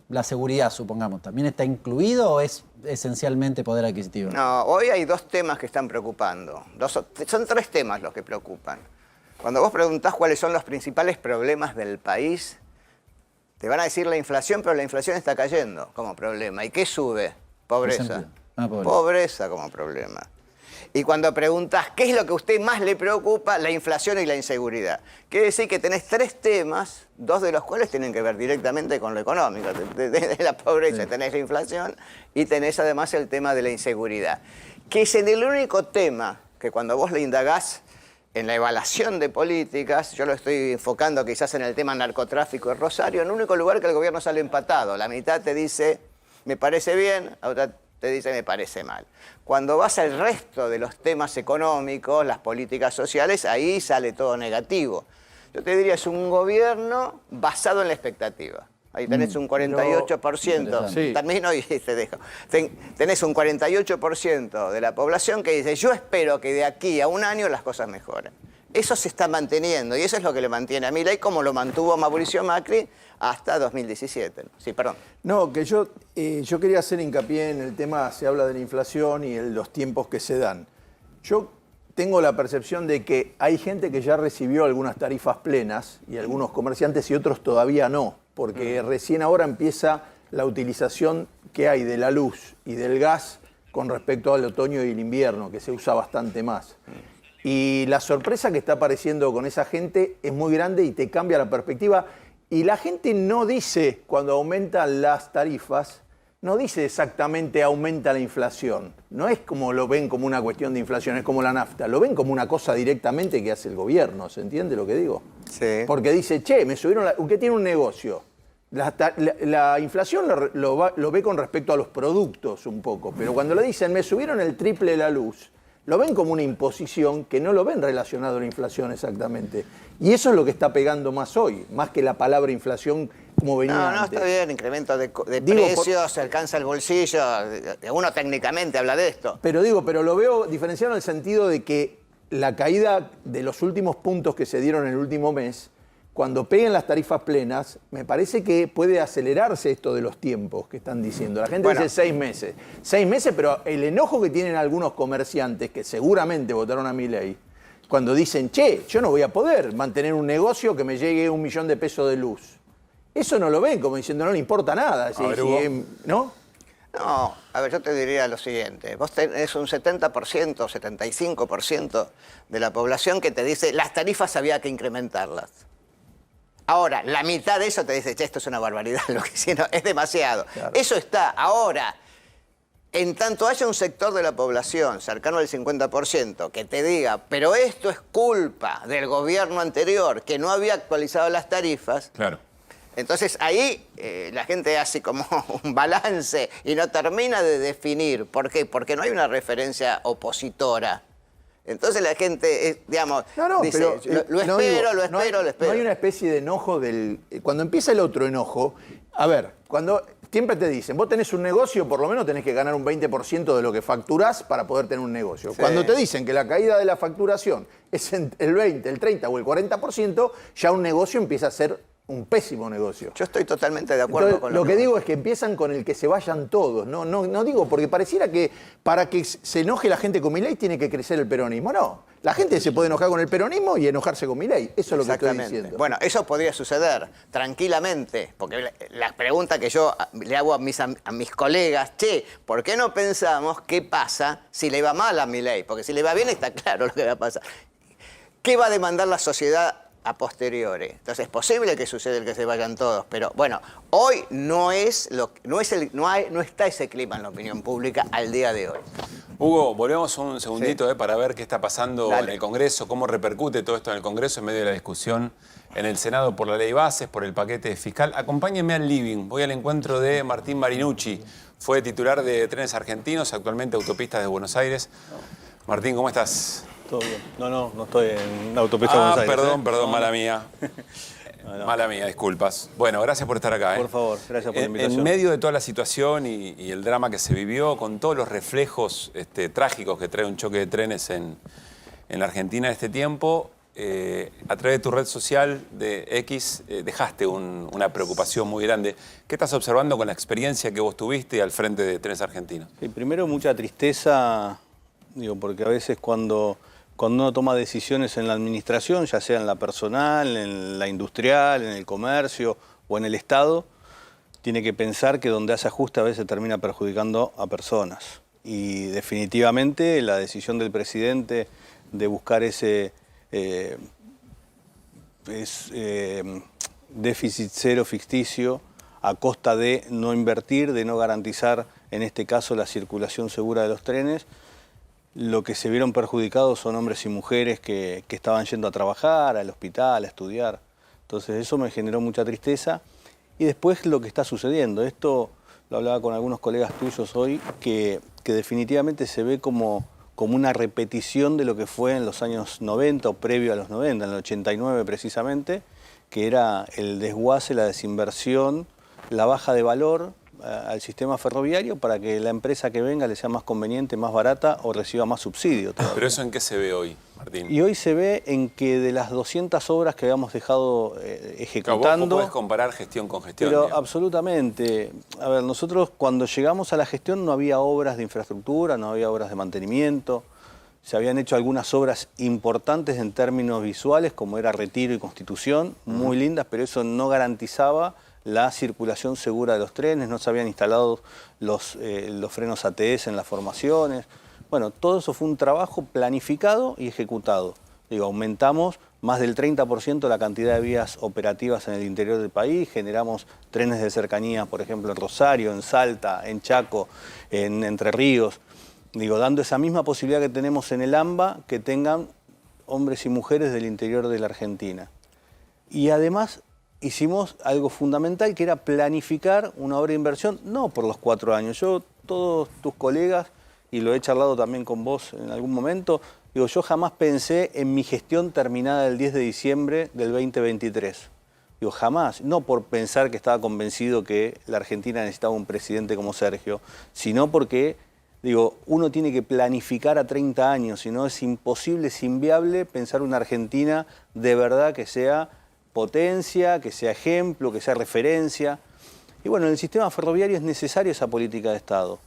la seguridad, supongamos? ¿También está incluido o es esencialmente poder adquisitivo? No, hoy hay 2 temas que están preocupando. Son 3 temas los que preocupan. Cuando vos preguntás cuáles son los principales problemas del país, te van a decir la inflación, pero la inflación está cayendo como problema. ¿Y qué sube? Pobreza. Pobreza como problema. Y cuando preguntas qué es lo que a usted más le preocupa, la inflación y la inseguridad. Quiere decir que tenés 3 temas, 2 de los cuales tienen que ver directamente con lo económico. De la pobreza tenés la inflación y tenés además el tema de la inseguridad. Que es en el único tema que cuando vos le indagás en la evaluación de políticas, yo lo estoy enfocando quizás en el tema narcotráfico de Rosario, en el único lugar que el gobierno sale empatado. La mitad te dice, me parece bien, la otra te dice, me parece mal. Cuando vas al resto de los temas económicos, las políticas sociales, ahí sale todo negativo. Yo te diría, es un gobierno basado en la expectativa. Ahí tenés un 48%, también hoy te dejo. Tenés un 48% de la población que dice, yo espero que de aquí a un año las cosas mejoren. Eso se está manteniendo y eso es lo que le mantiene a Milei, como lo mantuvo Mauricio Macri hasta 2017. Sí, perdón. No, que yo quería hacer hincapié en el tema, se habla de la inflación y los tiempos que se dan. Yo tengo la percepción de que hay gente que ya recibió algunas tarifas plenas y algunos comerciantes y otros todavía no, porque recién ahora empieza la utilización que hay de la luz y del gas con respecto al otoño y el invierno, que se usa bastante más. Y la sorpresa que está apareciendo con esa gente es muy grande y te cambia la perspectiva. Y la gente no dice, cuando aumentan las tarifas, no dice exactamente aumenta la inflación. No es como lo ven como una cuestión de inflación, es como la nafta. Lo ven como una cosa directamente que hace el gobierno, ¿se entiende lo que digo? Sí. Porque dice, che, me subieron, usted tiene un negocio. La inflación lo ve con respecto a los productos un poco, pero cuando le dicen, me subieron el triple la luz, lo ven como una imposición que no lo ven relacionado a la inflación exactamente. Y eso es lo que está pegando más hoy, más que la palabra inflación como venía antes. No, está bien, incremento de precios, se alcanza el bolsillo, uno técnicamente habla de esto. Pero lo veo diferenciado en el sentido de que la caída de los últimos puntos que se dieron en el último mes, cuando peguen las tarifas plenas, me parece que puede acelerarse esto de los tiempos que están diciendo. La gente dice 6 meses. 6 meses, pero el enojo que tienen algunos comerciantes, que seguramente votaron a Milei, cuando dicen, che, yo no voy a poder mantener un negocio que me llegue $1 millón de pesos de luz. Eso no lo ven como diciendo, no le importa nada. ¿No? No, a ver, yo te diría lo siguiente. Vos tenés un 70%, 75% de la población que te dice, las tarifas había que incrementarlas. Ahora, la mitad de eso te dice, che, esto es una barbaridad, lo que hicieron es demasiado. Claro. Eso está. Ahora, En tanto haya un sector de la población cercano al 50% que te diga, pero esto es culpa del gobierno anterior que no había actualizado las tarifas, claro. Entonces ahí la gente hace como un balance y no termina de definir. ¿Por qué? Porque no hay una referencia opositora. Entonces la gente, digamos, dice, pero, lo espero. No hay una especie de enojo cuando empieza el otro enojo, a ver, cuando siempre te dicen, vos tenés un negocio, por lo menos tenés que ganar un 20% de lo que facturás para poder tener un negocio. Sí. Cuando te dicen que la caída de la facturación es el 20, el 30 o el 40%, ya un negocio empieza a ser un pésimo negocio. Yo estoy totalmente de acuerdo. Entonces, lo que digo es que empiezan con el que se vayan todos. No digo, porque pareciera que para que se enoje la gente con Milei tiene que crecer el peronismo. No, la gente se puede enojar con el peronismo y enojarse con Milei. Eso es lo que estoy diciendo. Bueno, eso podría suceder tranquilamente, porque la pregunta que yo le hago a mis colegas, che, ¿por qué no pensamos qué pasa si le va mal a Milei? Porque si le va bien está claro lo que va a pasar. ¿Qué va a demandar la sociedad a posteriori? Entonces es posible que suceda el que se vayan todos, pero bueno, hoy no está ese clima en la opinión pública al día de hoy. Hugo, volvemos un segundito para ver qué está pasando Dale. en el Congreso, cómo repercute todo esto en el Congreso en medio de la discusión en el Senado por la ley bases, por el paquete fiscal. Acompáñenme al living, voy al encuentro de Martín Marinucci, fue titular de Trenes Argentinos, actualmente Autopistas de Buenos Aires. Martín, ¿cómo estás? Todo bien. No estoy en la autopista de Buenos Aires. Perdón, mala mía. Mala mía, disculpas. Bueno, gracias por estar acá. Por favor, gracias por la invitación. En medio de toda la situación y el drama que se vivió, con todos los reflejos trágicos que trae un choque de trenes en la Argentina en este tiempo, a través de tu red social de X dejaste una preocupación muy grande. ¿Qué estás observando con la experiencia que vos tuviste al frente de Trenes Argentinos? Sí, primero mucha tristeza, porque a veces cuando uno toma decisiones en la administración, ya sea en la personal, en la industrial, en el comercio o en el Estado, tiene que pensar que donde hace ajuste a veces termina perjudicando a personas. Y definitivamente la decisión del presidente de buscar ese déficit cero ficticio a costa de no invertir, de no garantizar, en este caso, la circulación segura de los trenes, lo que se vieron perjudicados son hombres y mujeres que estaban yendo a trabajar, al hospital, a estudiar. Entonces eso me generó mucha tristeza. Y después lo que está sucediendo, esto lo hablaba con algunos colegas tuyos hoy, que definitivamente se ve como una repetición de lo que fue en los años 90 o previo a los 90, en el 89 precisamente, que era el desguace, la desinversión, la baja de valor al sistema ferroviario para que la empresa que venga le sea más conveniente, más barata o reciba más subsidio. ¿Pero eso en qué se ve hoy, Martín? Y hoy se ve en que de las 200 obras que habíamos dejado ejecutando... Vos podés comparar gestión con gestión. Pero absolutamente. A ver, nosotros cuando llegamos a la gestión no había obras de infraestructura, no había obras de mantenimiento. Se habían hecho algunas obras importantes en términos visuales, como era Retiro y Constitución, muy lindas, pero eso no garantizaba la circulación segura de los trenes, no se habían instalado los frenos ATS en las formaciones. Bueno, todo eso fue un trabajo planificado y ejecutado. Aumentamos más del 30% la cantidad de vías operativas en el interior del país, generamos trenes de cercanía, por ejemplo, en Rosario, en Salta, en Chaco, en Entre Ríos, dando esa misma posibilidad que tenemos en el AMBA, que tengan hombres y mujeres del interior de la Argentina. Y además hicimos algo fundamental, que era planificar una obra de inversión, no por los 4 años. Yo, todos tus colegas, y lo he charlado también con vos en algún momento, yo jamás pensé en mi gestión terminada el 10 de diciembre del 2023. Jamás, no por pensar que estaba convencido que la Argentina necesitaba un presidente como Sergio, sino porque, uno tiene que planificar a 30 años, si no es imposible, es inviable pensar una Argentina de verdad que sea potencia, que sea ejemplo, que sea referencia. Y bueno, en el sistema ferroviario es necesaria esa política de Estado.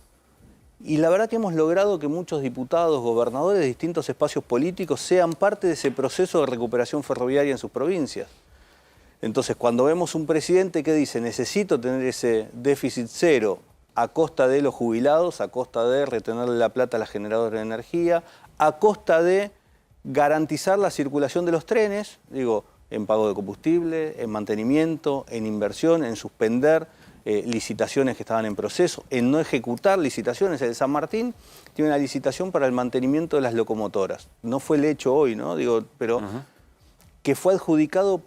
Y la verdad que hemos logrado que muchos diputados, gobernadores de distintos espacios políticos sean parte de ese proceso de recuperación ferroviaria en sus provincias. Entonces, cuando vemos un presidente que dice necesito tener ese déficit cero a costa de los jubilados, a costa de retenerle la plata a las generadoras de energía, a costa de garantizar la circulación de los trenes, en pago de combustible, en mantenimiento, en inversión, en suspender licitaciones que estaban en proceso, en no ejecutar licitaciones. El San Martín tiene una licitación para el mantenimiento de las locomotoras. No fue el hecho hoy, ¿no? Digo, pero que fue adjudicado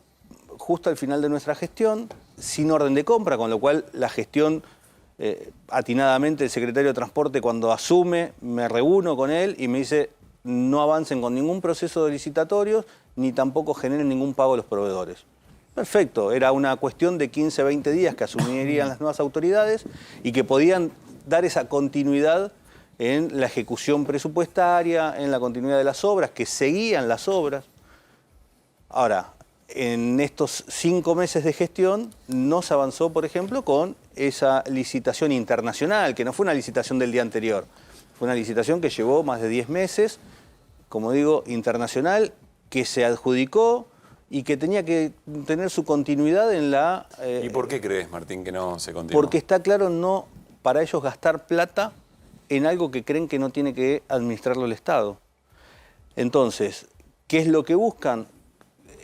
justo al final de nuestra gestión, sin orden de compra, con lo cual la gestión, atinadamente el secretario de Transporte cuando asume, me reúno con él y me dice no avancen con ningún proceso de licitatorios ni tampoco generen ningún pago a los proveedores. Perfecto, era una cuestión de 15, 20 días que asumirían las nuevas autoridades y que podían dar esa continuidad en la ejecución presupuestaria, en la continuidad de las obras, que seguían las obras. Ahora, en estos 5 meses de gestión no se avanzó, por ejemplo, con esa licitación internacional, que no fue una licitación del día anterior, fue una licitación que llevó más de 10 meses, como digo, internacional, que se adjudicó y que tenía que tener su continuidad en la... ¿Y por qué crees, Martín, que no se continuó? Porque está claro no para ellos gastar plata en algo que creen que no tiene que administrarlo el Estado. Entonces, ¿qué es lo que buscan?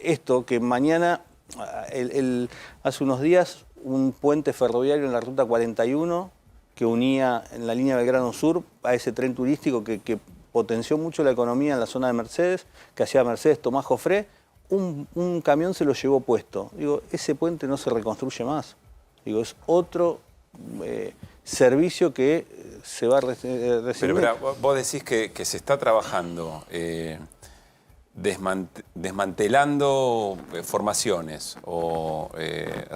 Esto, que mañana, hace unos días, un puente ferroviario en la ruta 41 que unía en la línea Belgrano Sur a ese tren turístico que potenció mucho la economía en la zona de Mercedes, que hacía Mercedes Tomás Jofré, un camión se lo llevó puesto. Digo, ese puente no se reconstruye más. Digo, es otro servicio que se va a recibir. Pero vos decís que se está trabajando desmantelando formaciones o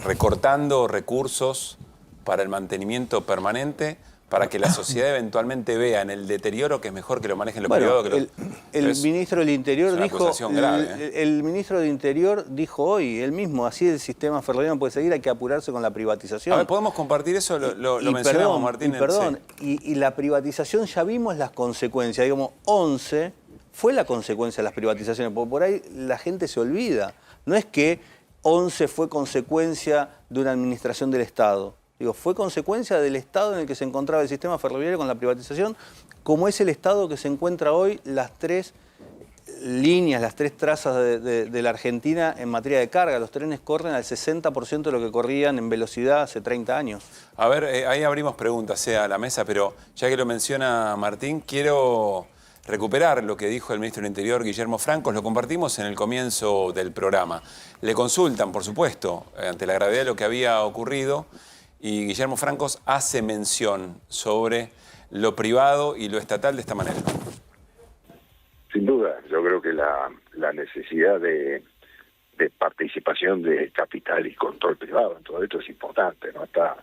recortando recursos para el mantenimiento permanente, para que la sociedad eventualmente vea en el deterioro que es mejor que lo manejen los privados. El ministro del Interior dijo, grave, el ministro del Interior dijo hoy, él mismo, así el sistema ferroviario no puede seguir, hay que apurarse con la privatización. A ver, ¿podemos compartir eso? Lo mencionamos, Martín. Y la privatización ya vimos las consecuencias, digamos, 11 fue la consecuencia de las privatizaciones, porque por ahí la gente se olvida. No es que 11 fue consecuencia de una administración del Estado. Digo, fue consecuencia del estado en el que se encontraba el sistema ferroviario con la privatización, como es el estado que se encuentra hoy las 3 líneas, las 3 trazas de la Argentina en materia de carga. Los trenes corren al 60% de lo que corrían en velocidad hace 30 años. A ver, ahí abrimos preguntas a la mesa, pero ya que lo menciona Martín, quiero recuperar lo que dijo el ministro del Interior, Guillermo Francos. Lo compartimos en el comienzo del programa. Le consultan, por supuesto, ante la gravedad de lo que había ocurrido, y Guillermo Francos hace mención sobre lo privado y lo estatal de esta manera. Sin duda, yo creo que la necesidad de participación de capital y control privado en todo esto es importante, ¿no? Está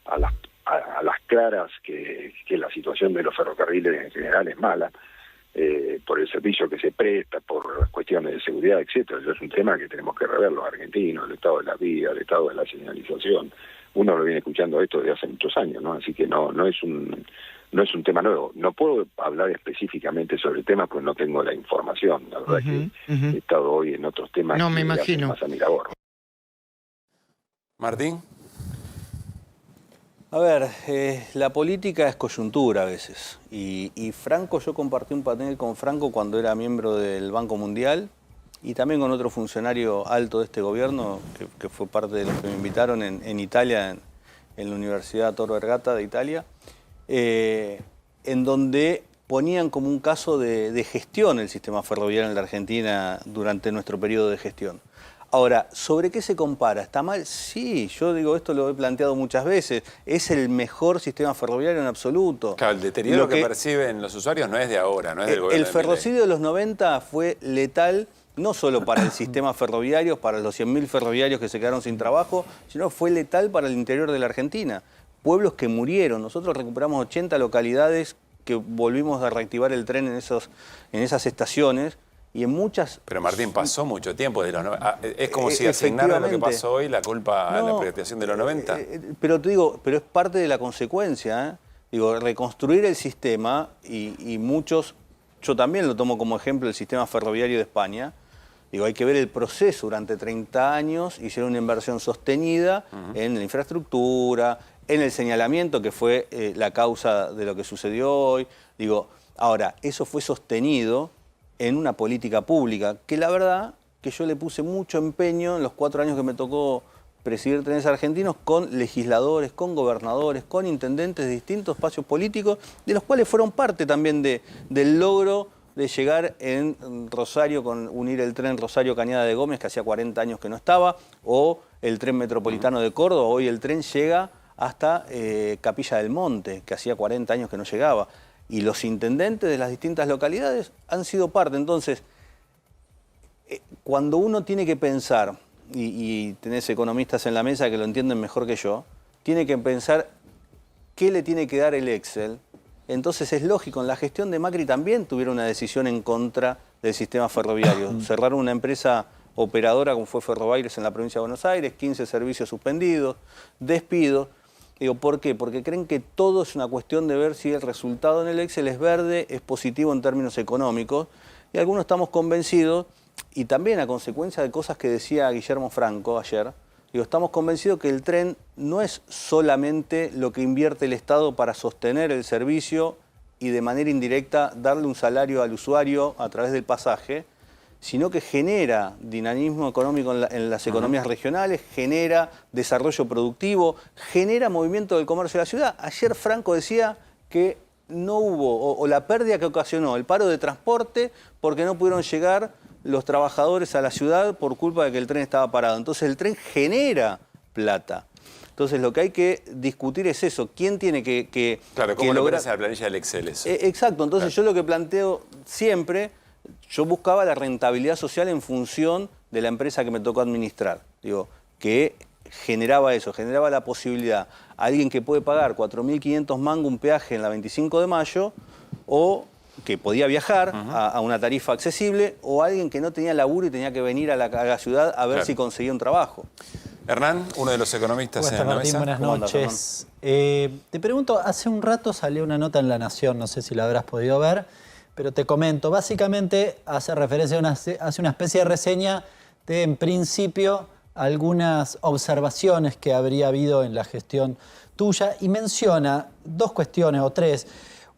a las claras que la situación de los ferrocarriles en general es mala, por el servicio que se presta, por cuestiones de seguridad, etcétera. Es un tema que tenemos que rever los argentinos, el estado de la vía, el estado de la señalización. Uno lo viene escuchando esto desde hace muchos años, ¿no? Así que no es un tema nuevo. No puedo hablar específicamente sobre el tema, pues no tengo la información. La verdad que he estado hoy en otros temas no, que me imagino. más a mi labor. Martín. A ver, la política es coyuntura a veces. Y Franco, yo compartí un panel con Franco cuando era miembro del Banco Mundial y también con otro funcionario alto de este gobierno, que fue parte de los que me invitaron en Italia, en la Universidad Tor Vergata de Italia, en donde ponían como un caso de gestión el sistema ferroviario en la Argentina durante nuestro periodo de gestión. Ahora, ¿sobre qué se compara? ¿Está mal? Sí, yo digo, esto lo he planteado muchas veces. Es el mejor sistema ferroviario en absoluto. Claro, el deterioro que perciben los usuarios no es de ahora, no es del gobierno. El ferrocidio de los 90 fue letal, no solo para el sistema ferroviario, para los 100.000 ferroviarios que se quedaron sin trabajo, sino fue letal para el interior de la Argentina. Pueblos que murieron. Nosotros recuperamos 80 localidades que volvimos a reactivar el tren en esas estaciones. Y en muchas... Pero Martín, pasó mucho tiempo de los 90. Es como si asignaran lo que pasó hoy la culpa a la privatización de los 90. Pero te digo, pero es parte de la consecuencia, ¿eh? Digo, reconstruir el sistema y muchos, yo también lo tomo como ejemplo el sistema ferroviario de España. Digo, hay que ver el proceso durante 30 años, hicieron una inversión sostenida en la infraestructura, en el señalamiento, que fue la causa de lo que sucedió hoy. Digo, ahora, eso fue sostenido en una política pública, que la verdad que yo le puse mucho empeño en los 4 años que me tocó presidir Trenes Argentinos con legisladores, con gobernadores, con intendentes de distintos espacios políticos, de los cuales fueron parte también del logro de llegar en Rosario, con unir el tren Rosario-Cañada de Gómez, que hacía 40 años que no estaba, o el tren metropolitano de Córdoba. Hoy el tren llega hasta Capilla del Monte, que hacía 40 años que no llegaba. Y los intendentes de las distintas localidades han sido parte. Entonces, cuando uno tiene que pensar, y tenés economistas en la mesa que lo entienden mejor que yo, tiene que pensar qué le tiene que dar el Excel. Entonces es lógico, en la gestión de Macri también tuvieron una decisión en contra del sistema ferroviario. Cerraron una empresa operadora como fue Ferrobaires en la provincia de Buenos Aires, 15 servicios suspendidos, despidos. Digo, ¿por qué? Porque creen que todo es una cuestión de ver si el resultado en el Excel es verde, es positivo en términos económicos. Y algunos estamos convencidos, y también a consecuencia de cosas que decía Guillermo Franco ayer, digo, estamos convencidos que el tren no es solamente lo que invierte el Estado para sostener el servicio y de manera indirecta darle un salario al usuario a través del pasaje, sino que genera dinamismo económico en las economías regionales, genera desarrollo productivo, genera movimiento del comercio de la ciudad. Ayer Franco decía que no hubo, o la pérdida que ocasionó el paro de transporte porque no pudieron llegar los trabajadores a la ciudad por culpa de que el tren estaba parado. Entonces el tren genera plata. Entonces lo que hay que discutir es eso. ¿Quién tiene que Claro, ¿cómo lo pones a la planilla del Excel eso? Exacto. Entonces yo lo que planteo siempre, yo buscaba la rentabilidad social en función de la empresa que me tocó administrar. Digo, que generaba eso, generaba la posibilidad a alguien que puede pagar 4.500 mangos un peaje en la 25 de mayo, o que podía viajar a una tarifa accesible, o alguien que no tenía laburo y tenía que venir a la ciudad a ver si conseguía un trabajo. Hernán, uno de los economistas en la mesa. Buenas noches. Te pregunto, hace un rato salió una nota en La Nación, no sé si la habrás podido ver, pero te comento, básicamente hace referencia hace una especie de reseña de, en principio, algunas observaciones que habría habido en la gestión tuya y menciona dos cuestiones o tres.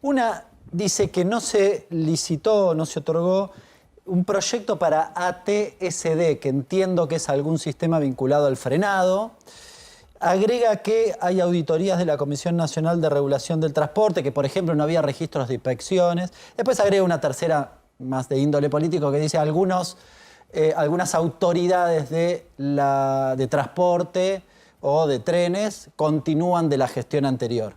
Una, dice que no se licitó, no se otorgó un proyecto para ATSD, que entiendo que es algún sistema vinculado al frenado. Agrega que hay auditorías de la Comisión Nacional de Regulación del Transporte, que por ejemplo no había registros de inspecciones. Después agrega una tercera, más de índole político, que dice algunas autoridades de transporte o de trenes continúan de la gestión anterior.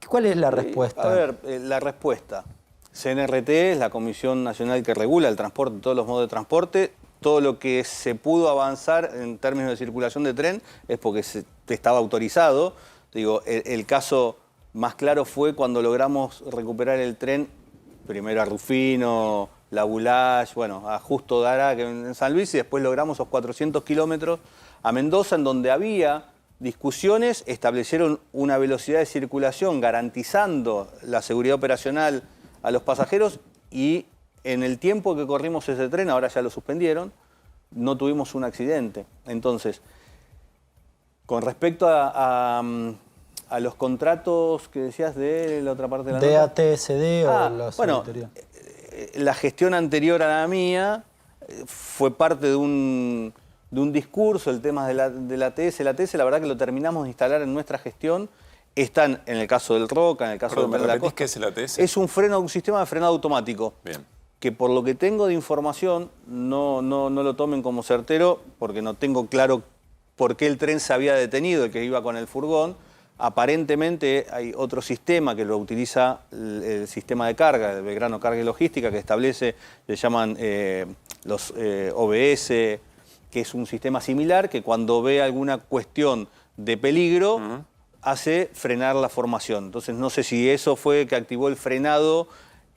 ¿Cuál es la respuesta? A ver, la respuesta. CNRT es la Comisión Nacional que regula el transporte, todos los modos de transporte. Todo lo que se pudo avanzar en términos de circulación de tren es porque estaba autorizado. Digo, el caso más claro fue cuando logramos recuperar el tren, primero a Rufino, La Boulage, bueno, a Justo Dará, que en San Luis, y después logramos esos 400 kilómetros a Mendoza, en donde había discusiones, establecieron una velocidad de circulación garantizando la seguridad operacional a los pasajeros, y en el tiempo que corrimos ese tren, ahora ya lo suspendieron, no tuvimos un accidente. Entonces, con respecto a los contratos que decías de la otra parte de la nota. ¿DATSD o los bueno, la gestión anterior a la mía fue parte de un discurso, el tema de la ATS. La ATS, la verdad que lo terminamos de instalar en nuestra gestión. Están en el caso del Roca, en el caso de la Costa. ¿Qué es el ATS? Es un sistema de frenado automático. Bien. Que por lo que tengo de información, no lo tomen como certero, porque no tengo claro por qué el tren se había detenido, el que iba con el furgón. Aparentemente hay otro sistema que lo utiliza el sistema de carga, el Belgrano Carga y Logística, que establece, se llaman los OBS, que es un sistema similar, que cuando ve alguna cuestión de peligro, hace frenar la formación. Entonces no sé si eso fue que activó el frenado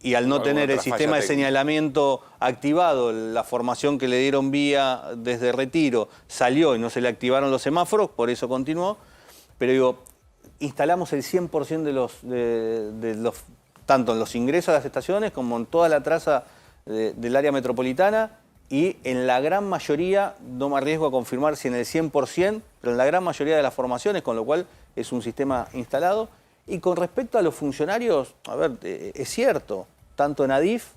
y al no tener el sistema de señalamiento activado, la formación que le dieron vía desde Retiro salió y no se le activaron los semáforos, por eso continuó. Pero digo, instalamos el 100% tanto en los ingresos a las estaciones como en toda la traza del área metropolitana, y en la gran mayoría, no me arriesgo a confirmar si en el 100%, pero en la gran mayoría de las formaciones, con lo cual es un sistema instalado. Y con respecto a los funcionarios, a ver, es cierto, tanto en ADIF,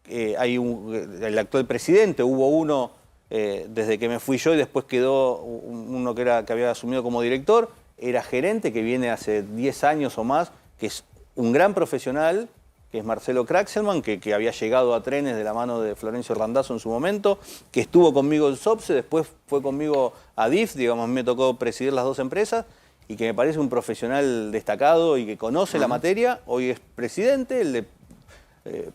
el actual presidente, hubo uno desde que me fui yo y después quedó uno que había asumido como director, era gerente, que viene hace 10 años o más, que es un gran profesional, que es Marcelo Kraxelman, que había llegado a Trenes de la mano de Florencio Randazzo en su momento, que estuvo conmigo en SOPSE, después fue conmigo a DIF, digamos, me tocó presidir las dos empresas, y que me parece un profesional destacado y que conoce la materia. Hoy es presidente, le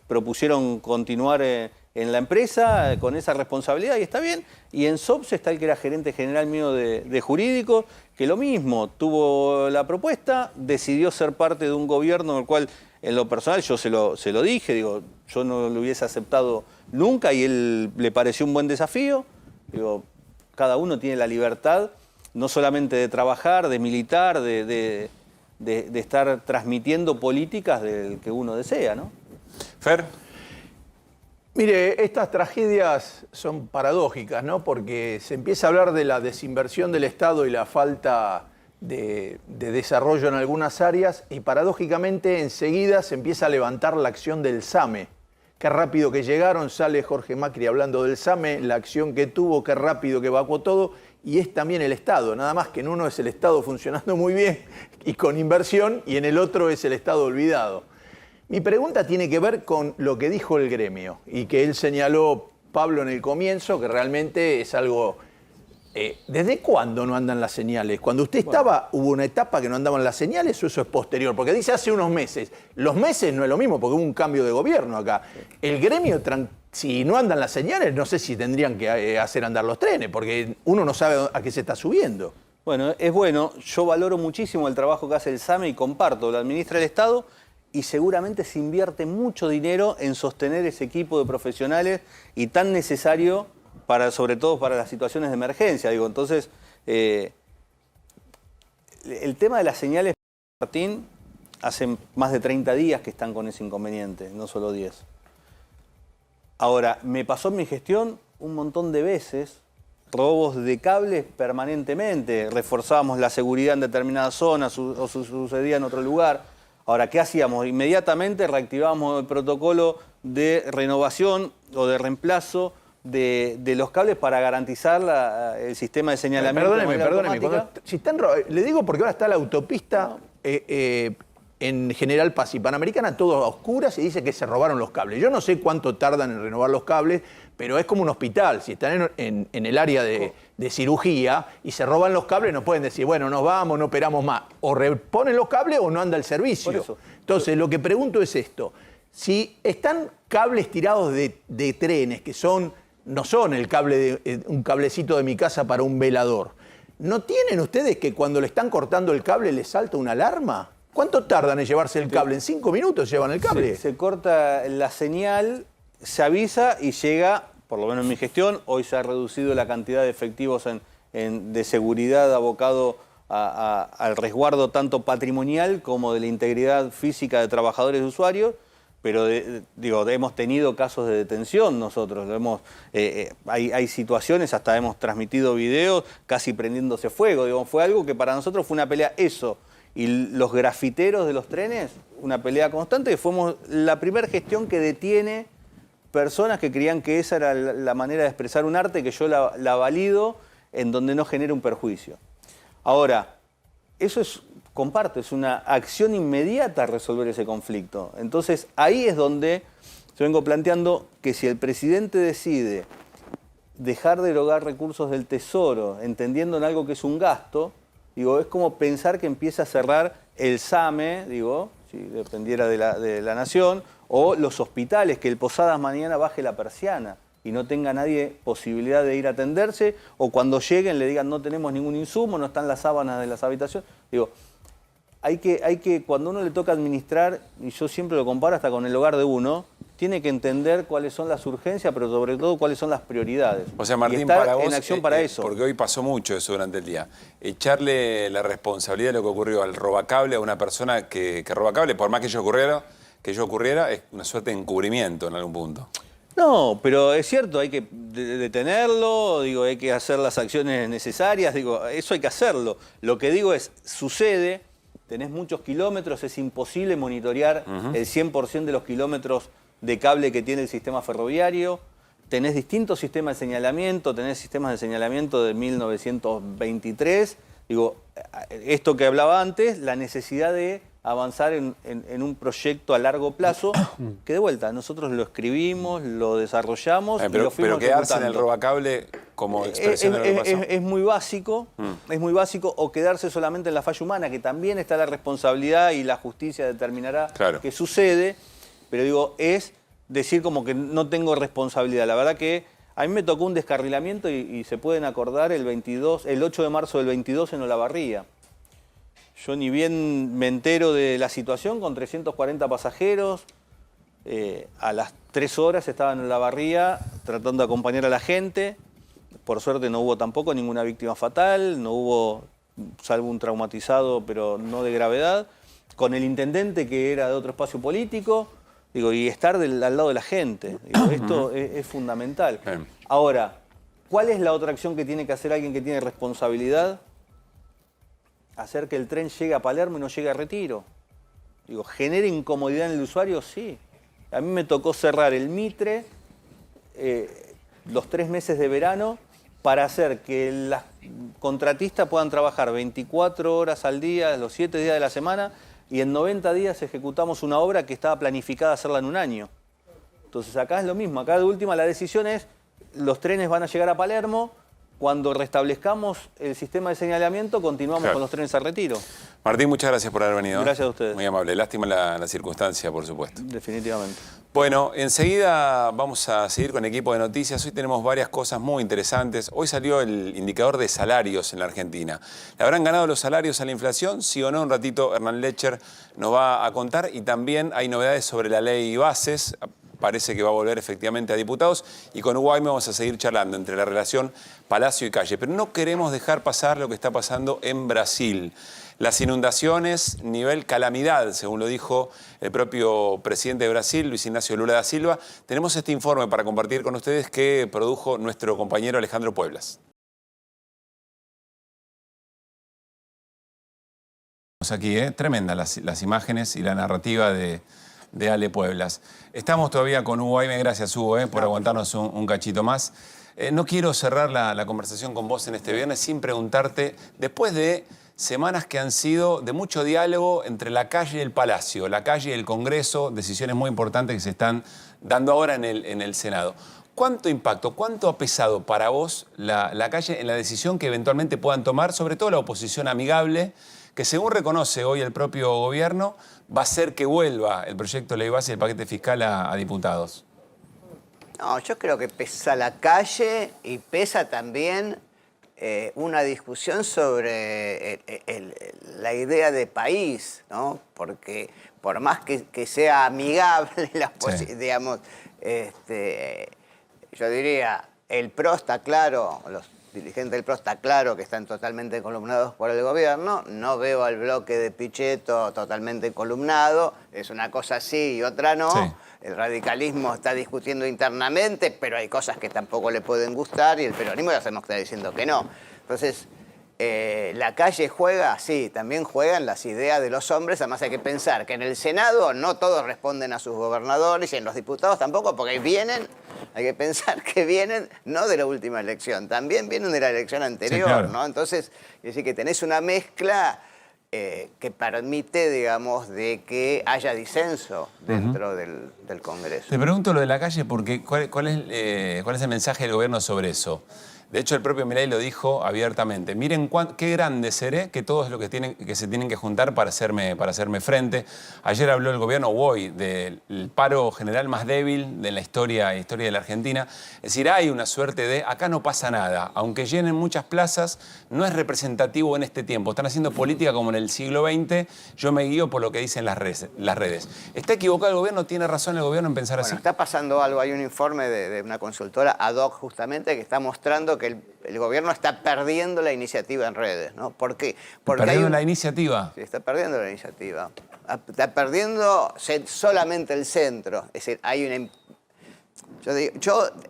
propusieron continuar en la empresa con esa responsabilidad y está bien. Y en SOPSE está el que era gerente general mío de jurídico, que lo mismo, tuvo la propuesta, decidió ser parte de un gobierno en el cual, en lo personal, yo se lo dije, digo, yo no lo hubiese aceptado nunca y él le pareció un buen desafío. Digo, cada uno tiene la libertad, no solamente de trabajar, de militar, de estar transmitiendo políticas del que uno desea, ¿no? Fer. Mire, estas tragedias son paradójicas, ¿no? Porque se empieza a hablar de la desinversión del Estado y la falta de desarrollo en algunas áreas y paradójicamente enseguida se empieza a levantar la acción del SAME. Qué rápido que llegaron, sale Jorge Macri hablando del SAME, la acción que tuvo, qué rápido que evacuó todo, y es también el Estado, nada más que en uno es el Estado funcionando muy bien y con inversión, y en el otro es el Estado olvidado. Mi pregunta tiene que ver con lo que dijo el gremio y que él señaló, Pablo, en el comienzo, que realmente es algo... ¿Desde cuándo no andan las señales? Cuando usted estaba, ¿hubo una etapa que no andaban las señales o eso es posterior? Porque dice hace unos meses. Los meses no es lo mismo porque hubo un cambio de gobierno acá. El gremio, si no andan las señales, no sé si tendrían que hacer andar los trenes, porque uno no sabe a qué se está subiendo. Bueno, es bueno. Yo valoro muchísimo el trabajo que hace el SAME y comparto, lo administra el Estado y seguramente se invierte mucho dinero en sostener ese equipo de profesionales y tan necesario sobre todo para las situaciones de emergencia. Digo, entonces, el tema de las señales, Martín, hace más de 30 días que están con ese inconveniente, no solo 10. Ahora, me pasó en mi gestión un montón de veces, robos de cables permanentemente, reforzábamos la seguridad en determinadas zonas o sucedía en otro lugar. Ahora, ¿qué hacíamos? Inmediatamente reactivábamos el protocolo de renovación o de reemplazo de los cables para garantizar el sistema de señalamiento. Perdóneme. Le digo porque ahora está la autopista en General Paz y Panamericana, todo a oscuras, y dice que se robaron los cables. Yo no sé cuánto tardan en renovar los cables, pero es como un hospital. Si están en el área de cirugía y se roban los cables, no pueden decir, bueno, nos vamos, no operamos más. O reponen los cables o no anda el servicio. Por eso. Entonces, lo que pregunto es esto. Si están cables tirados de trenes que no son un cablecito de mi casa para un velador, ¿no tienen ustedes que cuando le están cortando el cable les salta una alarma? ¿Cuánto tardan en llevarse el cable? ¿En 5 minutos llevan el cable? Se corta la señal, se avisa y llega, por lo menos en mi gestión, hoy se ha reducido la cantidad de efectivos de seguridad abocado al resguardo tanto patrimonial como de la integridad física de trabajadores y usuarios. Pero hemos tenido casos de detención nosotros, hay situaciones, hasta hemos transmitido videos casi prendiéndose fuego, fue algo que para nosotros fue una pelea eso. Y los grafiteros de los trenes, una pelea constante, que fuimos la primera gestión que detiene personas que creían que esa era la manera de expresar un arte, que yo la valido, en donde no genera un perjuicio. Ahora, eso comparto, es una acción inmediata a resolver ese conflicto. Entonces, ahí es donde yo vengo planteando que si el presidente decide dejar de erogar recursos del Tesoro, entendiendo en algo que es un gasto, es como pensar que empieza a cerrar el SAME, si dependiera de la Nación, o los hospitales, que el Posadas mañana baje la persiana y no tenga nadie posibilidad de ir a atenderse, o cuando lleguen le digan no tenemos ningún insumo, no están las sábanas de las habitaciones. Hay que, cuando uno le toca administrar, y yo siempre lo comparo hasta con el hogar de uno, tiene que entender cuáles son las urgencias, pero sobre todo cuáles son las prioridades. O sea, Martín, y estar para vos, en acción para eso. Porque hoy pasó mucho eso durante el día. Echarle la responsabilidad de lo que ocurrió al robacable a una persona que roba cable, por más que ello ocurriera, es una suerte de encubrimiento en algún punto. No, pero es cierto, hay que detenerlo, hay que hacer las acciones necesarias, eso hay que hacerlo. Lo que digo es, sucede, tenés muchos kilómetros, es imposible monitorear el 100% de los kilómetros de cable que tiene el sistema ferroviario, tenés distintos sistemas de señalamiento, tenés sistemas de señalamiento de 1923. Digo, esto que hablaba antes, la necesidad de avanzar en un proyecto a largo plazo, que de vuelta, nosotros lo escribimos, lo desarrollamos y lo fuimos pero quedarse en el ejecutando. robacable como expresión de lo que pasó. Es muy básico, o quedarse solamente en la falla humana, que también está la responsabilidad y la justicia determinará qué sucede, pero digo, es decir como que no tengo responsabilidad. La verdad que a mí me tocó un descarrilamiento y se pueden acordar el 8 de marzo del 22 en Olavarría. Yo ni bien me entero de la situación con 340 pasajeros, a las 3 horas estaba en Olavarría tratando de acompañar a la gente. Por suerte no hubo tampoco ninguna víctima fatal, no hubo, salvo un traumatizado, pero no de gravedad, con el intendente que era de otro espacio político, digo, y estar al lado de la gente. Digo, esto es fundamental. Ahora, ¿cuál es la otra acción que tiene que hacer alguien que tiene responsabilidad? Hacer que el tren llegue a Palermo y no llegue a Retiro. Digo, ¿genera incomodidad en el usuario? Sí. A mí me tocó cerrar el Mitre los 3 meses de verano para hacer que las contratistas puedan trabajar 24 horas al día, los 7 días de la semana, y en 90 días ejecutamos una obra que estaba planificada hacerla en un año. Entonces acá es lo mismo. Acá de última la decisión es, los trenes van a llegar a Palermo. Cuando restablezcamos el sistema de señalamiento, continuamos con los trenes a Retiro. Martín, muchas gracias por haber venido. Gracias a ustedes. Muy amable. Lástima la circunstancia, por supuesto. Definitivamente. Bueno, enseguida vamos a seguir con el equipo de noticias. Hoy tenemos varias cosas muy interesantes. Hoy salió el indicador de salarios en la Argentina. ¿Le habrán ganado los salarios a la inflación? Sí o no. Un ratito Hernán Lecher nos va a contar. Y también hay novedades sobre la ley Bases. Parece que va a volver efectivamente a diputados. Y con Uguay vamos a seguir charlando entre la relación Palacio y Calle. Pero no queremos dejar pasar lo que está pasando en Brasil. Las inundaciones, nivel calamidad, según lo dijo el propio presidente de Brasil, Luis Ignacio Lula da Silva. Tenemos este informe para compartir con ustedes que produjo nuestro compañero Alejandro Pueblas. Aquí, tremenda las imágenes y la narrativa de Ale Pueblas. Estamos todavía con Hugo Aime. Gracias, Hugo, por aguantarnos un cachito más. No quiero cerrar la conversación con vos en este viernes sin preguntarte, después de semanas que han sido de mucho diálogo entre la calle y el Palacio, la calle y el Congreso, decisiones muy importantes que se están dando ahora en el Senado. ¿Cuánto impacto, cuánto ha pesado para vos la calle en la decisión que eventualmente puedan tomar, sobre todo la oposición amigable, que según reconoce hoy el propio gobierno, va a hacer que vuelva el proyecto de ley base y el paquete fiscal a diputados? No, yo creo que pesa la calle y pesa también una discusión sobre la idea de país, ¿no? Porque por más que sea amigable, digamos, yo diría, el PRO está claro, los dirigentes del PRO está claro que están totalmente columnados por el gobierno. No veo al bloque de Pichetto totalmente columnado. Es una cosa sí y otra no. Sí. El radicalismo está discutiendo internamente, pero hay cosas que tampoco le pueden gustar y el peronismo ya sabemos que está diciendo que no. Entonces, la calle juega, sí, también juegan las ideas de los hombres. Además hay que pensar que en el Senado no todos responden a sus gobernadores y en los diputados tampoco, porque vienen, hay que pensar que vienen no de la última elección, también vienen de la elección anterior, sí, claro, ¿no? Entonces, es decir, que tenés una mezcla que permite, digamos, de que haya disenso dentro del Congreso. Te pregunto lo de la calle porque ¿cuál es el mensaje del gobierno sobre eso? De hecho, el propio Milei lo dijo abiertamente. Miren qué grande seré, que todos los que se tienen que juntar para hacerme frente. Ayer habló el gobierno hoy del paro general más débil de la historia de la Argentina. Es decir, hay una suerte de acá no pasa nada. Aunque llenen muchas plazas, no es representativo en este tiempo. Están haciendo política como en el siglo XX. Yo me guío por lo que dicen las redes. ¿Está equivocado el gobierno? ¿Tiene razón el gobierno en pensar así? Está pasando algo. Hay un informe de una consultora ad hoc justamente que está mostrando que el gobierno está perdiendo la iniciativa en redes, ¿no? ¿Por qué? Porque ¿perdiendo la iniciativa? Sí, está perdiendo la iniciativa. Está perdiendo solamente el centro. Es decir, hay una...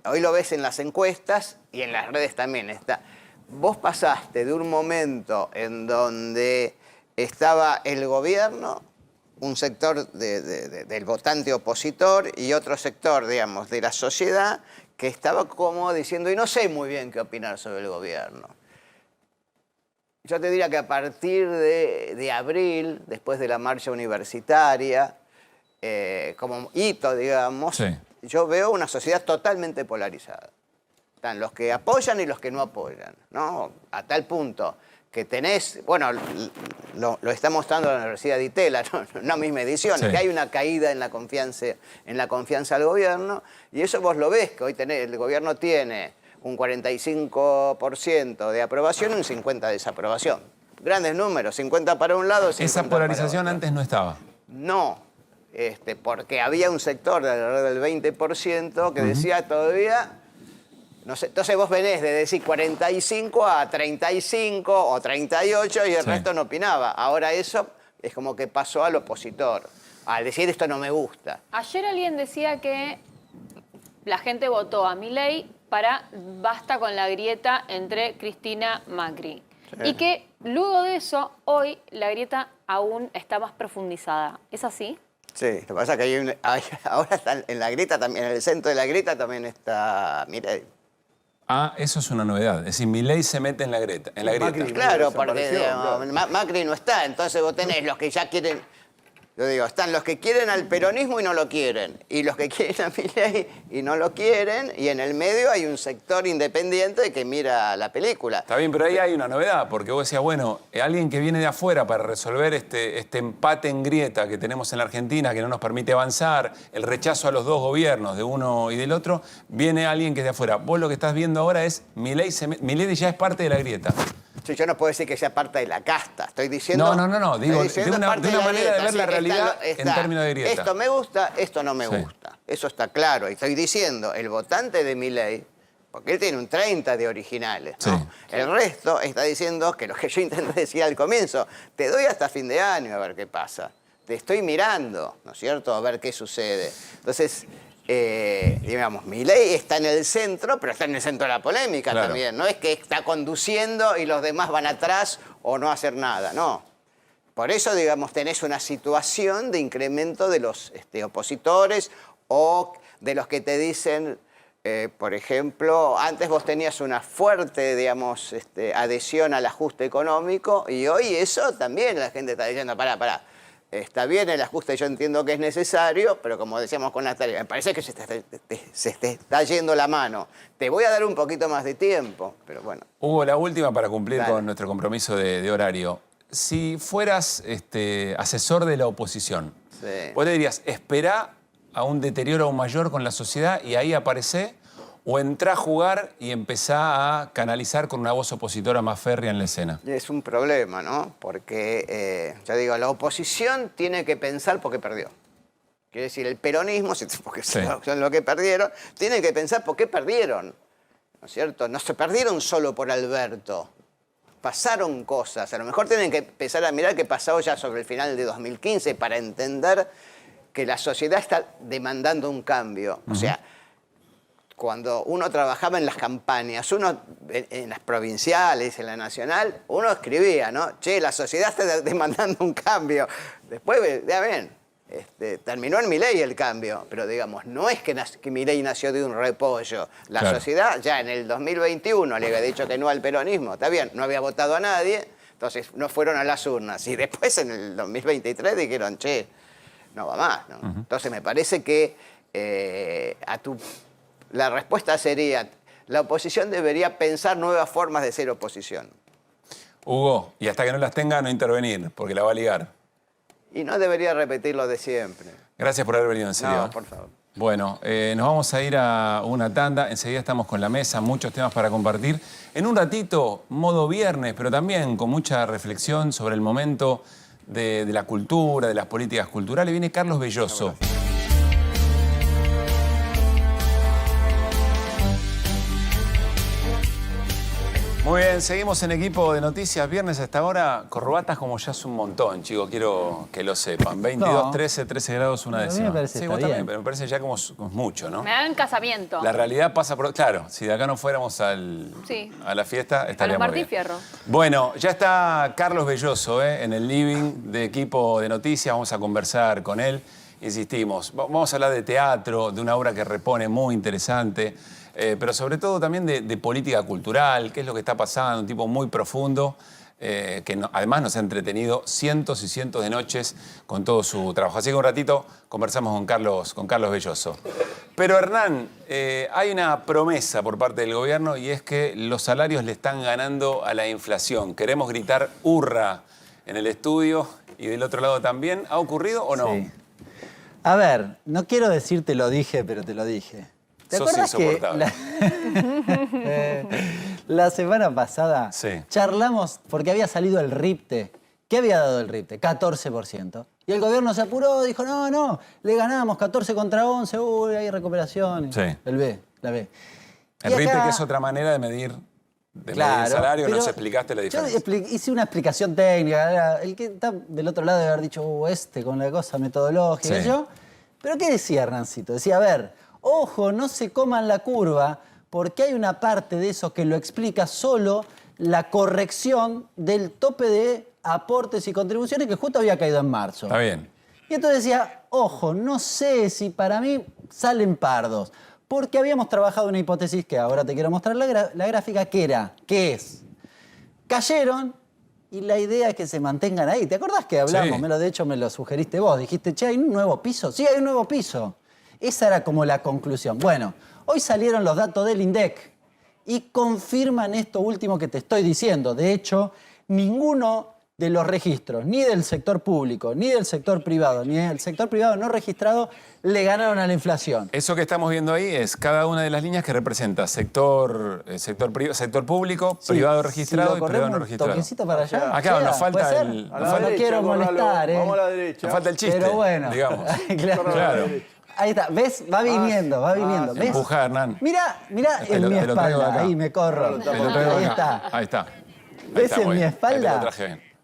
hoy lo ves en las encuestas y en las redes también está. Vos pasaste de un momento en donde estaba el gobierno, un sector del votante opositor y otro sector, digamos, de la sociedad que estaba como diciendo, y no sé muy bien qué opinar sobre el gobierno. Yo te diría que a partir de abril, después de la marcha universitaria, como hito, digamos, yo veo una sociedad totalmente polarizada. Están los que apoyan y los que no apoyan, ¿no? A tal punto que tenés, bueno, lo está mostrando la Universidad de Itela, no mis mediciones, que hay una caída en la confianza al gobierno, y eso vos lo ves, que hoy el gobierno tiene un 45% de aprobación y un 50% de desaprobación. Grandes números, 50 para un lado, 50 ¿Esa polarización para otro. antes no estaba? No, porque había un sector de alrededor del 20% que decía todavía... No sé, entonces vos venés de decir 45 a 35 o 38 y el resto no opinaba. Ahora eso es como que pasó al opositor, al decir esto no me gusta. Ayer alguien decía que la gente votó a Milei para basta con la grieta entre Cristina y Macri. Y que luego de eso, hoy la grieta aún está más profundizada. ¿Es así? Sí, lo que pasa es que ahora está en la grieta también, en el centro de la grieta también está Milei. Ah, eso es una novedad. Es decir, Milei se mete en la grieta. Macri, claro, porque digamos, Macri no está, entonces vos tenés los que ya quieren... Yo digo, están los que quieren al peronismo y no lo quieren, y los que quieren a Milei y no lo quieren, y en el medio hay un sector independiente que mira la película. Está bien, pero ahí hay una novedad, porque vos decías, bueno, alguien que viene de afuera para resolver este empate en grieta que tenemos en la Argentina, que no nos permite avanzar, el rechazo a los dos gobiernos, de uno y del otro, viene alguien que es de afuera. Vos lo que estás viendo ahora es, Milei ya es parte de la grieta. Sí, yo no puedo decir que sea parte de la casta, estoy diciendo... No, digo, de una manera de ver la realidad en términos de grieta. Esto me gusta, esto no me gusta. Eso está claro. Y estoy diciendo, el votante de Milei, porque él tiene un 30 de originales, ¿no? El resto está diciendo que lo que yo intenté decir al comienzo, te doy hasta fin de año a ver qué pasa. Te estoy mirando, ¿no es cierto?, a ver qué sucede. Entonces... digamos, Milei está en el centro, pero está en el centro de la polémica también. No es que está conduciendo y los demás van atrás o no hacer nada, no. Por eso, digamos, tenés una situación de incremento de los opositores o de los que te dicen, por ejemplo, antes vos tenías una fuerte, digamos, adhesión al ajuste económico y hoy eso también la gente está diciendo, pará. Está bien el ajuste, yo entiendo que es necesario, pero como decíamos con Natalia, me parece que se te está yendo la mano. Te voy a dar un poquito más de tiempo, pero bueno. Hugo, la última para cumplir con nuestro compromiso de horario. Si fueras asesor de la oposición, vos le dirías, espera a un deterioro aún mayor con la sociedad y ahí aparece, o entrá a jugar y empezá a canalizar con una voz opositora más férrea en la escena. Es un problema, ¿no? Porque, ya digo, la oposición tiene que pensar por qué perdió. Quiere decir, el peronismo, porque son los que perdieron, tiene que pensar por qué perdieron, ¿no es cierto? No se perdieron solo por Alberto. Pasaron cosas. A lo mejor tienen que empezar a mirar qué pasó ya sobre el final de 2015 para entender que la sociedad está demandando un cambio. O sea, cuando uno trabajaba en las campañas, uno en las provinciales, en la nacional, uno escribía, ¿no? Che, la sociedad está demandando un cambio. Después, ya ven, terminó en Milei el cambio, pero digamos, no es que Milei nació de un repollo. La sociedad ya en el 2021 le había dicho que no al peronismo, está bien, no había votado a nadie, entonces no fueron a las urnas. Y después en el 2023 dijeron, che, no va más, ¿no? Entonces me parece que la respuesta sería, la oposición debería pensar nuevas formas de ser oposición. Hugo, y hasta que no las tenga, no intervenir, porque la va a ligar. Y no debería repetir lo de siempre. Gracias por haber venido, en serio. No, por favor. Bueno, nos vamos a ir a una tanda. Enseguida estamos con la mesa, muchos temas para compartir. En un ratito, modo viernes, pero también con mucha reflexión sobre el momento de la cultura, de las políticas culturales. Viene Carlos Belloso. Muy bien, seguimos en Equipo de Noticias. Viernes hasta ahora, corbatas como ya es un montón, chicos, quiero que lo sepan. 22, 13 grados, una décima. A mí me parece sí, vos bien. también, pero me parece ya como mucho, ¿no? Me dan casamiento. La realidad pasa por... Claro, si de acá no fuéramos a la fiesta, estaríamos Martí bien. Fierro. Bueno, ya está Carlos Belloso en el living de Equipo de Noticias. Vamos a conversar con él. Insistimos, vamos a hablar de teatro, de una obra que repone muy interesante. pero sobre todo también de política cultural, qué es lo que está pasando, un tipo muy profundo, además nos ha entretenido cientos y cientos de noches con todo su trabajo. Así que un ratito conversamos con Carlos Belloso. Pero Hernán, hay una promesa por parte del gobierno y es que los salarios le están ganando a la inflación. Queremos gritar hurra en el estudio y del otro lado también. ¿Ha ocurrido o no? Sí. A ver, no quiero decirte lo dije, pero te lo dije. ¿Te Sos acuerdas insoportable. La semana pasada charlamos porque había salido el RIPTE? ¿Qué había dado el RIPTE? 14%. Y el gobierno se apuró, dijo, no, le ganamos 14 contra 11, uy, hay recuperación. Sí. La B. El RIPTE, que es otra manera de medir el salario, nos explicaste la diferencia. Yo hice una explicación técnica. El que está del otro lado debe haber dicho, con la cosa metodológica. Sí. ¿Pero qué decía Hernancito? Decía, a ver, ojo, no se coman la curva, porque hay una parte de eso que lo explica solo la corrección del tope de aportes y contribuciones que justo había caído en marzo. Está bien. Y entonces decía, ojo, no sé si para mí salen pardos, porque habíamos trabajado una hipótesis que ahora te quiero mostrar la gráfica, que es, cayeron y la idea es que se mantengan ahí. ¿Te acordás que hablamos? Sí. De hecho, me lo sugeriste vos. Dijiste, che, ¿hay un nuevo piso? Sí, hay un nuevo piso. Esa era como la conclusión. Bueno, hoy salieron los datos del INDEC y confirman esto último que te estoy diciendo. De hecho, ninguno de los registros, ni del sector público, ni del sector privado, ni del sector privado no registrado, le ganaron a la inflación. Eso que estamos viendo ahí es cada una de las líneas que representa sector público, privado registrado y privado no registrado. Toquecito para allá. Acá nos falta el... No quiero molestar, Vamos a la derecha. Nos falta el chiste, pero bueno, digamos. claro. Ahí está, ¿ves? Va viniendo, ¿ves? Empujá, Hernán. Mirá en mi espalda, ahí me corro. Ahí está. ¿Ves en mi espalda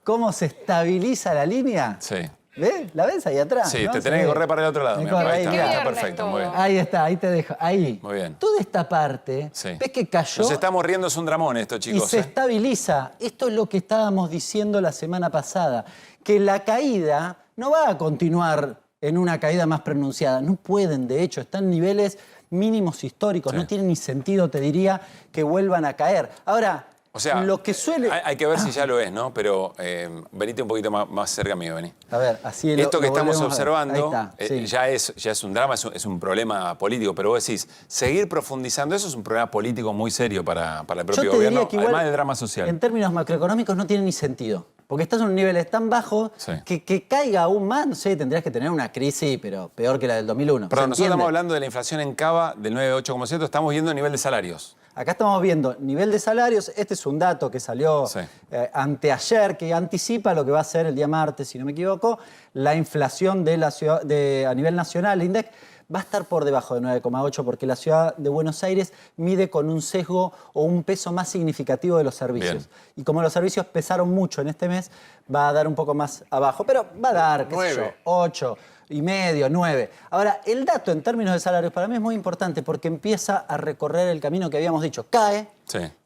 cómo se estabiliza la línea? Sí. ¿Ves? ¿La ves ahí atrás? Sí, ¿no? te tenés que correr para el otro lado. Ahí está perfecto, muy bien. Ahí está, ahí te dejo. Ahí. Muy bien. Toda esta parte, ves que cayó. Nos estamos riendo, es un dramón esto, chicos. Y se estabiliza. Esto es lo que estábamos diciendo la semana pasada, que la caída no va a continuar en una caída más pronunciada. No pueden, de hecho, están en niveles mínimos históricos. No tiene ni sentido, te diría, que vuelvan a caer. Ahora, o sea, lo que suele... hay que ver si ya lo es, ¿no? Pero venite un poquito más cerca mío, vení. A ver, así esto que estamos observando ya es un drama, es un problema político, pero vos decís, seguir profundizando eso es un problema político muy serio para el propio gobierno, además del drama social. En términos macroeconómicos no tiene ni sentido. Porque estás en un nivel tan bajo que caiga aún más, no sé, tendrías que tener una crisis, pero peor que la del 2001. Perdón, nosotros estamos hablando de la inflación en Cava del 9,8%, estamos viendo el nivel de salarios. Acá estamos viendo nivel de salarios. Este es un dato que salió anteayer, que anticipa lo que va a ser el día martes, si no me equivoco. La inflación de la ciudad, a nivel nacional, el INDEC, va a estar por debajo de 9,8 porque la ciudad de Buenos Aires mide con un sesgo o un peso más significativo de los servicios. Bien. Y como los servicios pesaron mucho en este mes, va a dar un poco más abajo. Pero va a dar, qué sé yo, 8 y medio, 9. Ahora, el dato en términos de salarios para mí es muy importante porque empieza a recorrer el camino que habíamos dicho. Cae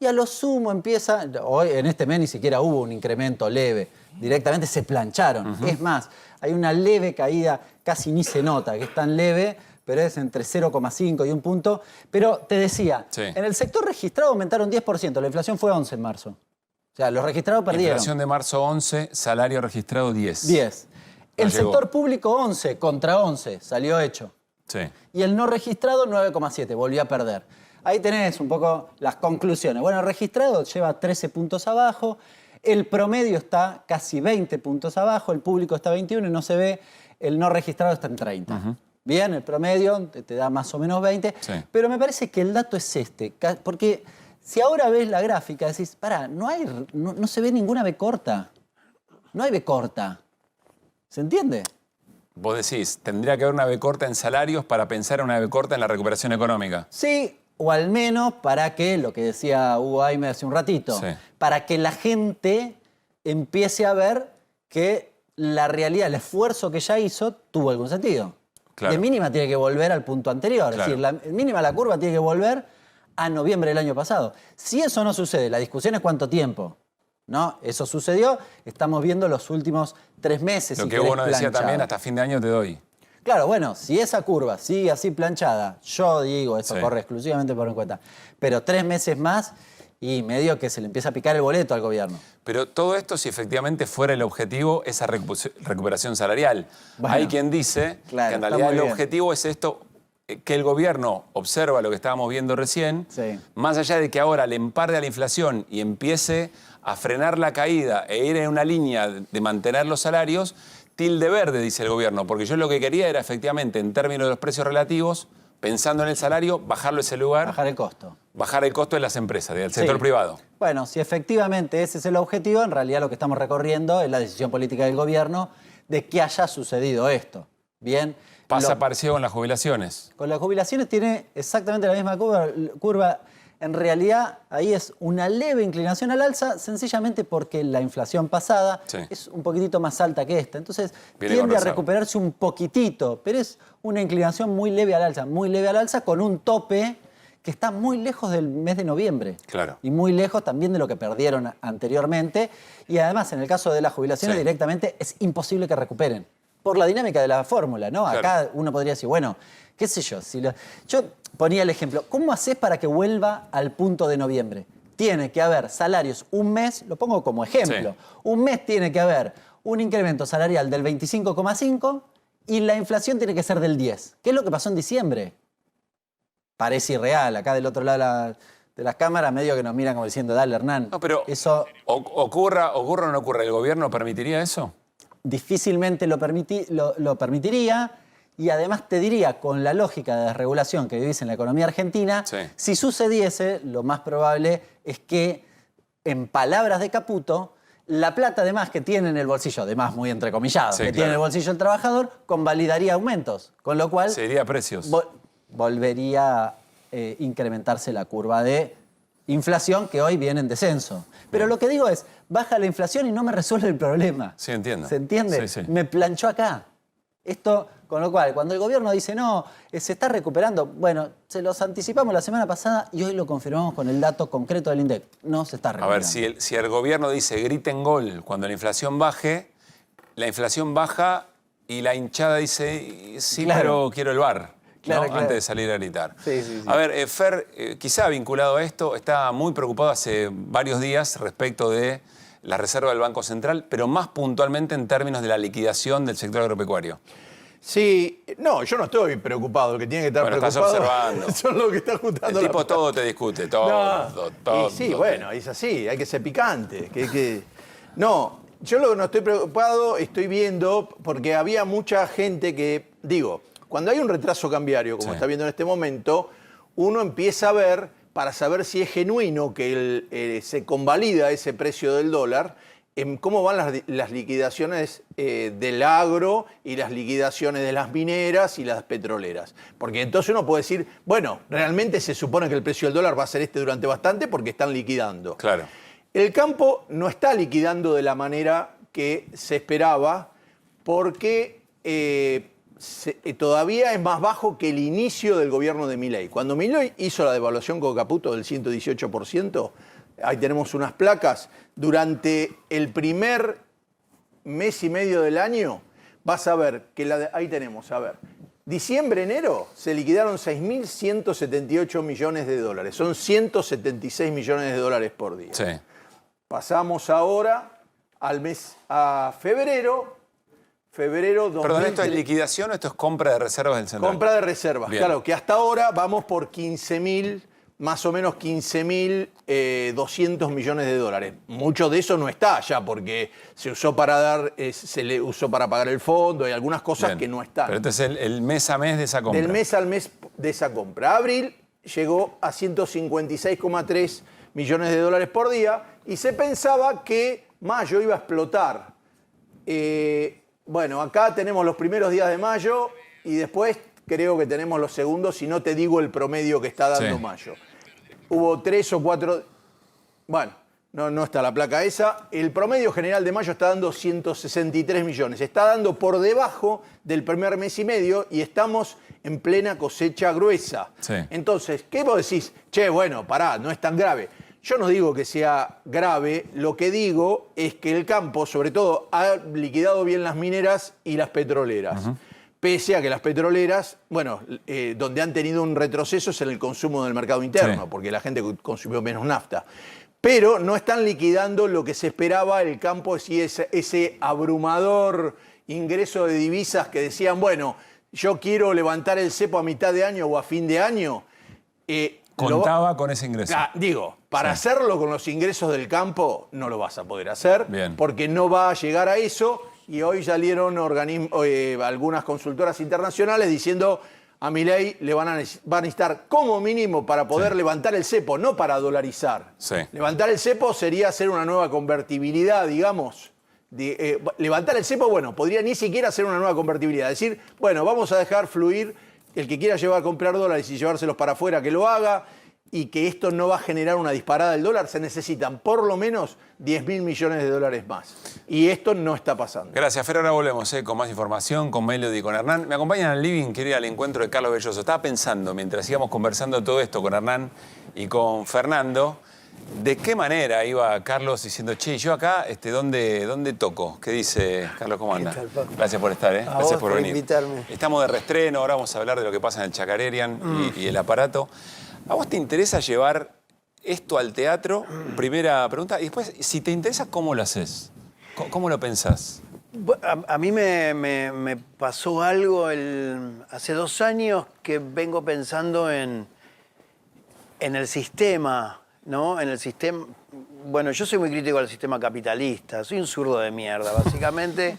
y a lo sumo empieza... Hoy en este mes ni siquiera hubo un incremento leve. Directamente se plancharon. Es más, hay una leve caída, casi ni se nota, que es tan leve, pero es entre 0,5 y 1 punto. Pero te decía, en el sector registrado aumentaron 10%, la inflación fue 11 en marzo. O sea, los registrados perdieron. Inflación de marzo 11, salario registrado 10. 10. El sector público 11 contra 11, salió hecho. Sí. Y el no registrado 9,7, volvió a perder. Ahí tenés un poco las conclusiones. Bueno, el registrado lleva 13 puntos abajo, el promedio está casi 20 puntos abajo, el público está 21 y no se ve, el no registrado está en 30. Bien, el promedio te da más o menos 20, pero me parece que el dato es este, porque si ahora ves la gráfica decís, pará, no se ve ninguna B corta, no hay B corta. ¿Se entiende? Vos decís, tendría que haber una B corta en salarios para pensar en una B corta en la recuperación económica. Sí, o al menos para que, lo que decía Hugo Aime hace un ratito, para que la gente empiece a ver que la realidad, el esfuerzo que ya hizo, tuvo algún sentido. Claro. De mínima tiene que volver al punto anterior. Claro. Es decir, mínima la curva tiene que volver a noviembre del año pasado. Si eso no sucede, la discusión es cuánto tiempo. ¿No? Eso sucedió, estamos viendo los últimos 3 meses. Lo que Hugo nos decía también, hasta fin de año te doy. Claro, bueno, si esa curva sigue así planchada, yo digo, eso Sí. corre exclusivamente por mi cuenta, pero 3 meses más y medio que se le empieza a picar el boleto al gobierno. Pero todo esto, si efectivamente fuera el objetivo, esa recuperación salarial. Bueno, hay quien dice claro, que en está realidad muy el bien. objetivo es esto, que el gobierno observa lo que estábamos viendo recién, Sí. más allá de que ahora le emparde a la inflación y empiece a frenar la caída e ir en una línea de mantener los salarios, tilde verde, dice el gobierno, porque yo lo que quería era efectivamente, en términos de los precios relativos, pensando en el salario, bajarlo a ese lugar. Bajar el costo. Bajar el costo de las empresas, del sector Sí. privado. Bueno, si efectivamente ese es el objetivo, en realidad lo que estamos recorriendo es la decisión política del gobierno de que haya sucedido esto. Bien. Pasa parecido con las jubilaciones. Con las jubilaciones tiene exactamente la misma curva. En realidad, ahí es una leve inclinación al alza, sencillamente porque la inflación pasada Sí. es un poquitito más alta que esta. Entonces, Viene tiende a compensado. recuperarse un poquitito, pero es una inclinación muy leve al alza, con un tope que está muy lejos del mes de noviembre. Claro. Y muy lejos también de lo que perdieron anteriormente. Y además, en el caso de las jubilaciones, Sí. directamente es imposible que recuperen. Por la dinámica de la fórmula, ¿no? Claro. Acá uno podría decir, bueno, qué sé yo. Yo ponía el ejemplo, ¿cómo haces para que vuelva al punto de noviembre? Tiene que haber salarios un mes, lo pongo como ejemplo, Sí. un mes tiene que haber un incremento salarial del 25,5 y la inflación tiene que ser del 10. ¿Qué es lo que pasó en diciembre? Parece irreal. Acá del otro lado de las cámaras medio que nos miran como diciendo, dale, Hernán. No, pero eso ¿ocurra o no ocurra? ¿El gobierno permitiría eso? difícilmente lo permitiría. Y además te diría, con la lógica de desregulación que vivís en la economía argentina, Sí. si sucediese, lo más probable es que, en palabras de Caputo, la plata de más que tiene en el bolsillo, de más muy entrecomillado, Sí, que claro. tiene en el bolsillo el trabajador, convalidaría aumentos. Con lo cual Se iría a precios. volvería a incrementarse la curva de inflación que hoy viene en descenso. Pero lo que digo es, baja la inflación y no me resuelve el problema. Sí, entiendo. ¿Se entiende? Sí, sí. Me planchó acá. Esto, con lo cual, cuando el gobierno dice, no, se está recuperando, bueno, se los anticipamos la semana pasada y hoy lo confirmamos con el dato concreto del INDEC. No se está A recuperando. ver, si el gobierno dice griten gol cuando la inflación baje, la inflación baja y la hinchada dice, sí, Claro. pero quiero el bar. Claro, ¿no? claro. Antes de salir a gritar. Sí, sí, sí. A ver, Fer, quizá vinculado a esto, está muy preocupado hace varios días respecto de la reserva del Banco Central, pero más puntualmente en términos de la liquidación del sector agropecuario. Sí, no, yo no estoy preocupado. El que tiene que estar Bueno, estás preocupado observando. son los que están juntando El la tipo plata. todo te discute, todo. Y sí, bueno, es así, hay que ser picante. No, yo lo que no estoy preocupado, estoy viendo, porque había mucha gente que, digo, cuando hay un retraso cambiario, como Sí. está viendo en este momento, uno empieza a ver, para saber si es genuino que se convalida ese precio del dólar, en cómo van las liquidaciones del agro y las liquidaciones de las mineras y las petroleras. Porque entonces uno puede decir, bueno, realmente se supone que el precio del dólar va a ser este durante bastante porque están liquidando. Claro. El campo no está liquidando de la manera que se esperaba porque todavía es más bajo que el inicio del gobierno de Milei. Cuando Milei hizo la devaluación con Caputo del 118%, ahí tenemos unas placas, durante el primer mes y medio del año, vas a ver que ahí tenemos, a ver, diciembre, enero, se liquidaron 6.178 millones de dólares. Son 176 millones de dólares por día. Sí. Pasamos ahora a febrero. Febrero 2000. Perdón, ¿esto es liquidación o esto es compra de reservas del central? Compra de reservas, Bien. claro, que hasta ahora vamos por 15.000, más o menos 15.200 millones de dólares. Mucho de eso no está ya porque se usó se le usó para pagar el fondo, hay algunas cosas Bien. que no están. Pero este es el mes a mes de esa compra. Del mes al mes de esa compra. Abril llegó a 156,3 millones de dólares por día y se pensaba que mayo iba a explotar. Bueno, acá tenemos los primeros días de mayo y después creo que tenemos los segundos, si no te digo el promedio que está dando Sí. mayo. Hubo 3 o 4... Bueno, no está la placa esa. El promedio general de mayo está dando 163 millones. Está dando por debajo del primer mes y medio y estamos en plena cosecha gruesa. Sí. Entonces, ¿qué vos decís? Che, bueno, pará, no es tan grave. Yo no digo que sea grave, lo que digo es que el campo, sobre todo, ha liquidado bien las mineras y las petroleras. pese a que las petroleras, bueno, donde han tenido un retroceso es en el consumo del mercado interno, Sí. porque la gente consumió menos nafta. Pero no están liquidando lo que se esperaba el campo, si ese abrumador ingreso de divisas que decían, bueno, yo quiero levantar el cepo a mitad de año o a fin de año. Contaba con ese ingreso. Digo, para hacerlo con los ingresos del campo no lo vas a poder hacer, Bien. porque no va a llegar a eso. Y hoy salieron algunas consultoras internacionales diciendo a Milei va a necesitar como mínimo para poder levantar el cepo, no para dolarizar. Sí. Levantar el cepo sería hacer una nueva convertibilidad, digamos. Levantar el cepo, bueno, podría ni siquiera hacer una nueva convertibilidad. Decir, bueno, vamos a dejar fluir el que quiera llevar a comprar dólares y llevárselos para afuera, que lo haga, y que esto no va a generar una disparada del dólar. Se necesitan por lo menos 10.000 millones de dólares más. Y esto no está pasando. Gracias, Fer. Ahora volvemos con más información, con Melody y con Hernán. Me acompañan al living, quiero ir al encuentro de Carlos Belloso. Estaba pensando, mientras íbamos conversando todo esto con Hernán y con Fernando, de qué manera iba Carlos diciendo, che, yo acá, ¿dónde toco? ¿Qué dice Carlos? ¿Cómo anda? Gracias por estar, Gracias por venir. Invitarme. Estamos de reestreno, ahora vamos a hablar de lo que pasa en el Chacarerian y el aparato. ¿A vos te interesa llevar esto al teatro? Primera pregunta. Y después, si te interesa, ¿cómo lo haces? ¿Cómo lo pensás? A mí me pasó algo hace 2 años que vengo pensando en el sistema, ¿no? En el sistema. Bueno, yo soy muy crítico al sistema capitalista, soy un zurdo de mierda, básicamente.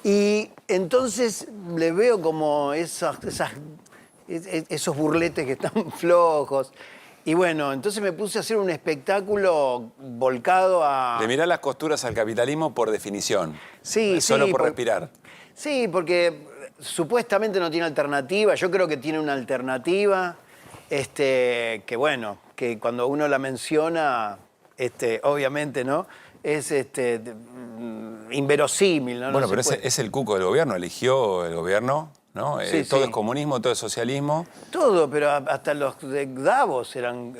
Y entonces le veo como esos burletes que están flojos. Y bueno, entonces me puse a hacer un espectáculo volcado a... Le mirás las costuras al capitalismo por definición. Sí, Solo por respirar. Sí, porque supuestamente no tiene alternativa. Yo creo que tiene una alternativa, que bueno, que cuando uno la menciona, obviamente, ¿no? Es inverosímil, ¿no? Bueno, no pero puede... es el cuco del gobierno, eligió el gobierno, ¿no? Sí, todo sí. es comunismo, todo es socialismo. Todo, pero hasta los de Davos eran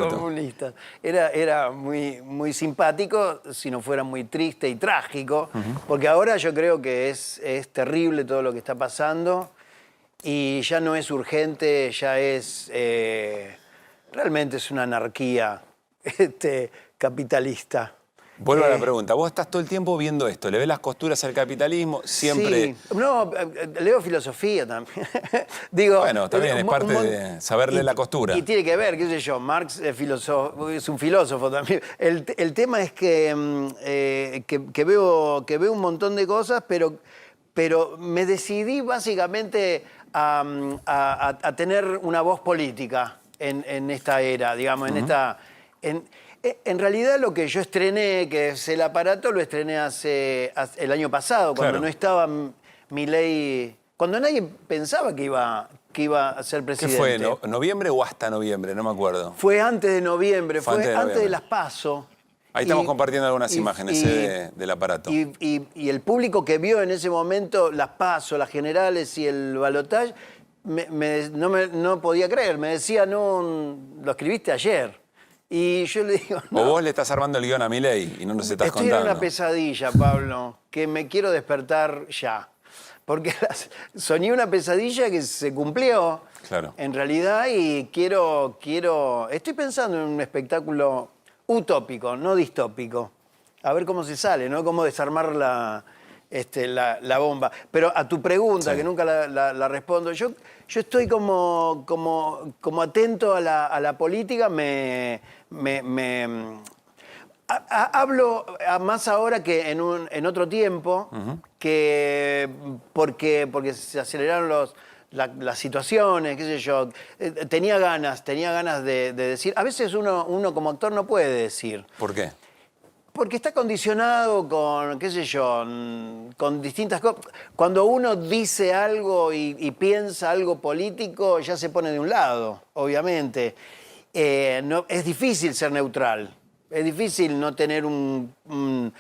comunistas. Era muy, muy simpático, si no fuera muy triste y trágico, porque ahora yo creo que es terrible todo lo que está pasando y ya no es urgente, ya es... realmente es una anarquía capitalista. Vuelvo a la pregunta. Vos estás todo el tiempo viendo esto, le ves las costuras al capitalismo, siempre... Sí. No, leo filosofía también. Digo, bueno, también es parte de saberle la costura. Y tiene que ver, qué sé yo, Marx es un filósofo también. El tema es que veo un montón de cosas, pero me decidí básicamente a tener una voz política en esta era, digamos, en realidad lo que yo estrené, que es el aparato, lo estrené el año pasado, cuando no estaba Milei, cuando nadie pensaba que iba a ser presidente. ¿Qué fue? ¿Noviembre o hasta noviembre? No me acuerdo. Fue antes de noviembre, fue antes de las PASO. Ahí estamos compartiendo algunas imágenes del aparato. Y el público que vio en ese momento las PASO, las generales y el balotaje, no podía creer. Me decía, no, lo escribiste ayer. Y yo le digo, no. O vos le estás armando el guión a Milei y no nos estás contando. Estoy en una pesadilla, Pablo, que me quiero despertar ya. Porque soñé una pesadilla que se cumplió, claro, en realidad, y estoy pensando en un espectáculo utópico, no distópico. A ver cómo se sale, ¿no? Cómo desarmar la bomba. Pero a tu pregunta, que nunca la respondo, yo estoy como atento a la política, hablo más ahora que en otro tiempo, que porque se aceleraron las situaciones, qué sé yo. Tenía ganas de decir. A veces uno como actor no puede decir. ¿Por qué? Porque está condicionado con, qué sé yo, con distintas cosas. Cuando uno dice algo y piensa algo político, ya se pone de un lado, obviamente. Es difícil ser neutral. Es difícil no tener no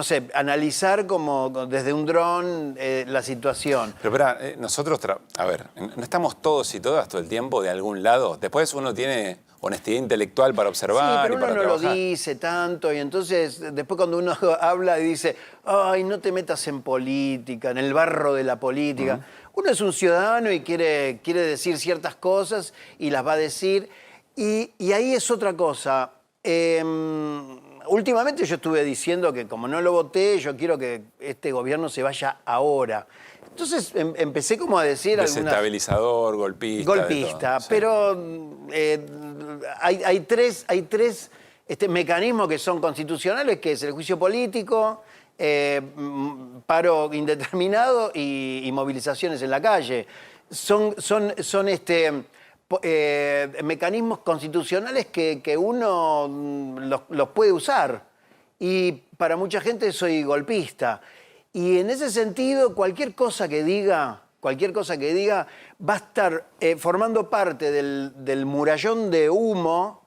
sé, analizar como desde un dron la situación. Pero espera, nosotros, a ver, no estamos todos y todas todo el tiempo de algún lado. Después uno tiene honestidad intelectual para observar Sí, pero y para uno no trabajar. lo dice tanto y entonces después cuando uno habla y dice, ay, no te metas en política, en el barro de la política. Uno es un ciudadano y quiere decir ciertas cosas y las va a decir. Y ahí es otra cosa. Últimamente yo estuve diciendo que como no lo voté, yo quiero que este gobierno se vaya ahora. Entonces empecé como a decir algunas... Desestabilizador, golpista. Golpista, de todo, sí. pero hay tres mecanismos que son constitucionales, que es el juicio político, paro indeterminado y movilizaciones en la calle. Son mecanismos constitucionales que uno los puede usar. Y para mucha gente soy golpista. Y en ese sentido, cualquier cosa que diga va a estar formando parte del murallón de humo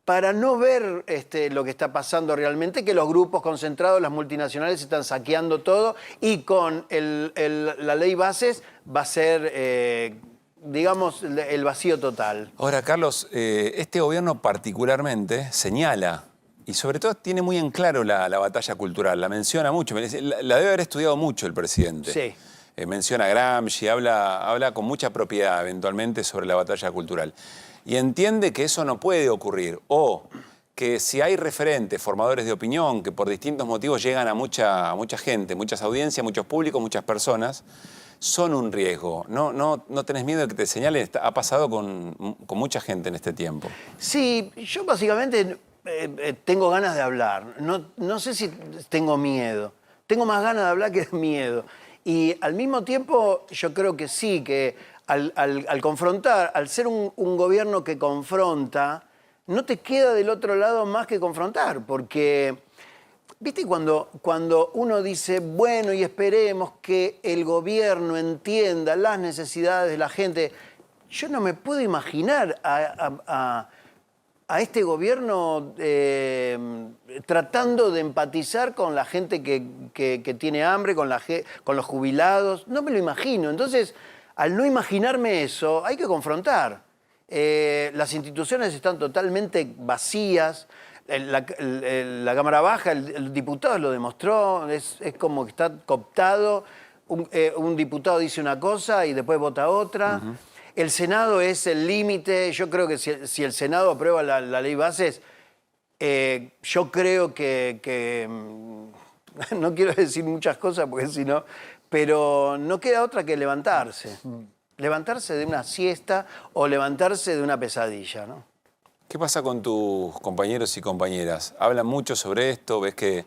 para no ver lo que está pasando realmente, que los grupos concentrados, las multinacionales están saqueando todo y con la ley bases va a ser, digamos, el vacío total. Ahora, Carlos, este gobierno particularmente señala, y sobre todo tiene muy en claro la batalla cultural, la menciona mucho, la debe haber estudiado mucho el presidente. Sí. Menciona a Gramsci, habla con mucha propiedad eventualmente sobre la batalla cultural. Y entiende que eso no puede ocurrir, o que si hay referentes, formadores de opinión, que por distintos motivos llegan a mucha gente, muchas audiencias, muchos públicos, muchas personas, son un riesgo. No tenés miedo de que te señalen. Ha pasado con mucha gente en este tiempo. Sí, yo básicamente tengo ganas de hablar. No sé si tengo miedo. Tengo más ganas de hablar que de miedo. Y al mismo tiempo yo creo que sí, que al confrontar, al ser un gobierno que confronta, no te queda del otro lado más que confrontar. Porque, ¿viste cuando uno dice, bueno, y esperemos que el gobierno entienda las necesidades de la gente? Yo no me puedo imaginar a este gobierno tratando de empatizar con la gente que tiene hambre, con los jubilados. No me lo imagino. Entonces, al no imaginarme eso, hay que confrontar. Las instituciones están totalmente vacías. La Cámara Baja, el diputado lo demostró, es como que está cooptado. Un diputado dice una cosa y después vota otra. El Senado es el límite. Yo creo que si el Senado aprueba la ley bases, yo creo que no quiero decir muchas cosas porque si no, pero no queda otra que levantarse. Levantarse de una siesta o levantarse de una pesadilla, ¿no? ¿Qué pasa con tus compañeros y compañeras? ¿Hablan mucho sobre esto? ¿Ves que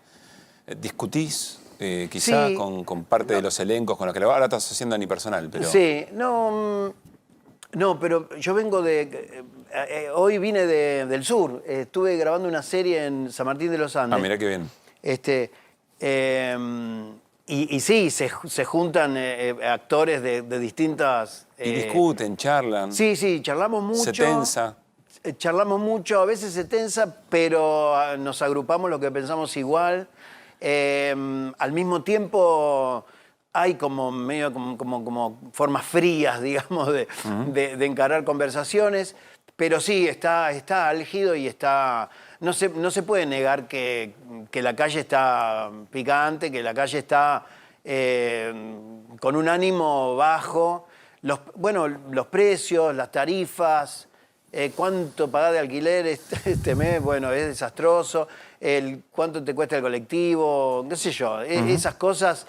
discutís quizá Sí. con parte de los elencos con los que ahora estás haciendo anipersonal? Pero... Sí, no, pero yo vengo hoy vine del sur. Estuve grabando una serie en San Martín de los Andes. Ah, mirá qué bien. Y sí, se juntan actores de distintas... Y discuten, charlan. Sí, charlamos mucho. Se tensa. Charlamos mucho, a veces se tensa, pero nos agrupamos lo que pensamos igual. Al mismo tiempo hay como medio como formas frías, digamos, de encarar conversaciones. Pero sí, está álgido y está... No se puede negar que la calle está picante, que la calle está con un ánimo bajo. Los precios, las tarifas, cuánto pagás de alquiler este mes, bueno, es desastroso. Cuánto te cuesta el colectivo, qué sé yo. Esas cosas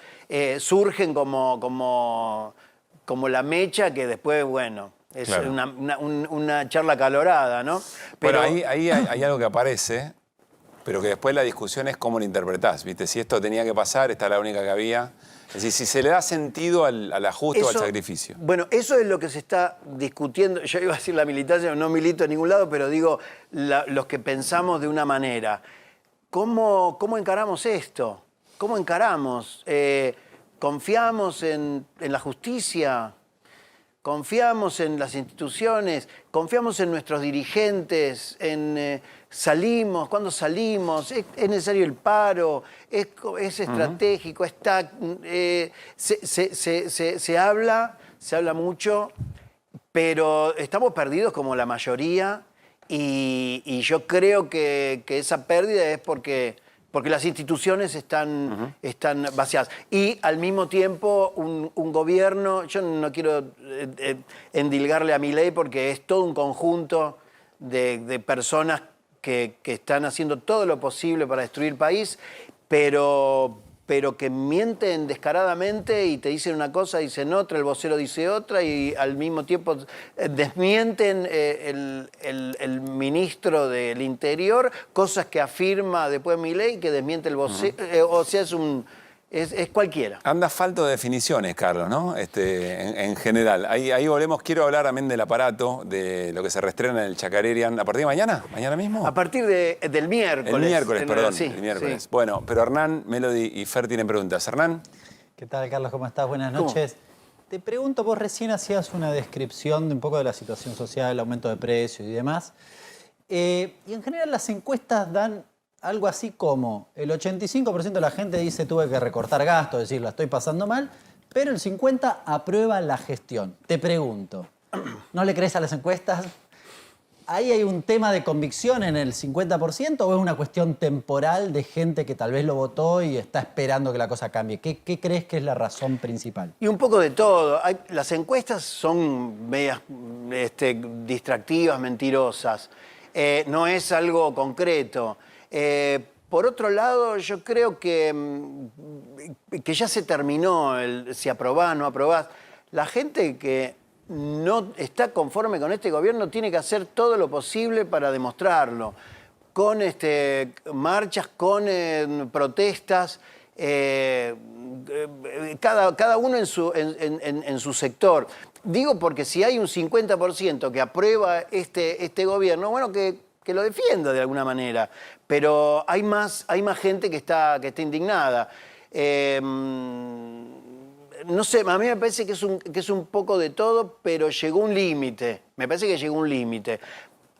surgen como la mecha que después, bueno... Es claro. una charla acalorada, ¿no? Pero ahí hay algo que aparece, pero que después la discusión es cómo lo interpretás, ¿viste? Si esto tenía que pasar, esta es la única que había. Es decir, si se le da sentido al ajuste o al sacrificio. Bueno, eso es lo que se está discutiendo. Yo iba a decir la militancia, no milito en ningún lado, pero digo los que pensamos de una manera. ¿Cómo encaramos esto? ¿Cómo encaramos? ¿Confiamos en la justicia? Confiamos en las instituciones, confiamos en nuestros dirigentes, salimos, ¿cuándo salimos? ¿Es necesario el paro? ¿Es estratégico? Se habla mucho, pero estamos perdidos como la mayoría y yo creo que esa pérdida es porque las instituciones están vaciadas. Y al mismo tiempo un gobierno, yo no quiero endilgarle a Milei porque es todo un conjunto de personas que están haciendo todo lo posible para destruir el país, pero que mienten descaradamente y te dicen una cosa, dicen otra, el vocero dice otra y al mismo tiempo desmienten el ministro del Interior, cosas que afirma después Milei que desmiente el vocero, o sea, es cualquiera. Anda falto de definiciones, Carlos, ¿no? En general. Ahí volvemos. Quiero hablar también del aparato, de lo que se reestrena en el Chacarerian. ¿A partir de mañana? ¿Mañana mismo? A partir del miércoles. El miércoles, perdón. Sí, el miércoles. sí. Bueno, pero Hernán, Melody y Fer tienen preguntas. Hernán. ¿Qué tal, Carlos? ¿Cómo estás? Buenas noches. Te pregunto, vos recién hacías una descripción de un poco de la situación social, el aumento de precios y demás. Y en general las encuestas dan algo así como el 85% de la gente dice tuve que recortar gastos, es decir, la estoy pasando mal, pero el 50% aprueba la gestión. Te pregunto, ¿no le crees a las encuestas? ¿Ahí hay un tema de convicción en el 50% o es una cuestión temporal de gente que tal vez lo votó y está esperando que la cosa cambie? ¿Qué crees que es la razón principal? Y un poco de todo. Las encuestas son medias distractivas, mentirosas. No es algo concreto. Por otro lado, yo creo que ya se terminó si aprobás, no aprobás. La gente que no está conforme con este gobierno tiene que hacer todo lo posible para demostrarlo. Con marchas, con protestas, cada uno en su sector. Digo porque si hay un 50% que aprueba este gobierno, bueno, que lo defienda de alguna manera. Pero hay más gente que está indignada. No sé, a mí me parece que es un poco de todo, pero llegó un límite. Me parece que llegó un límite.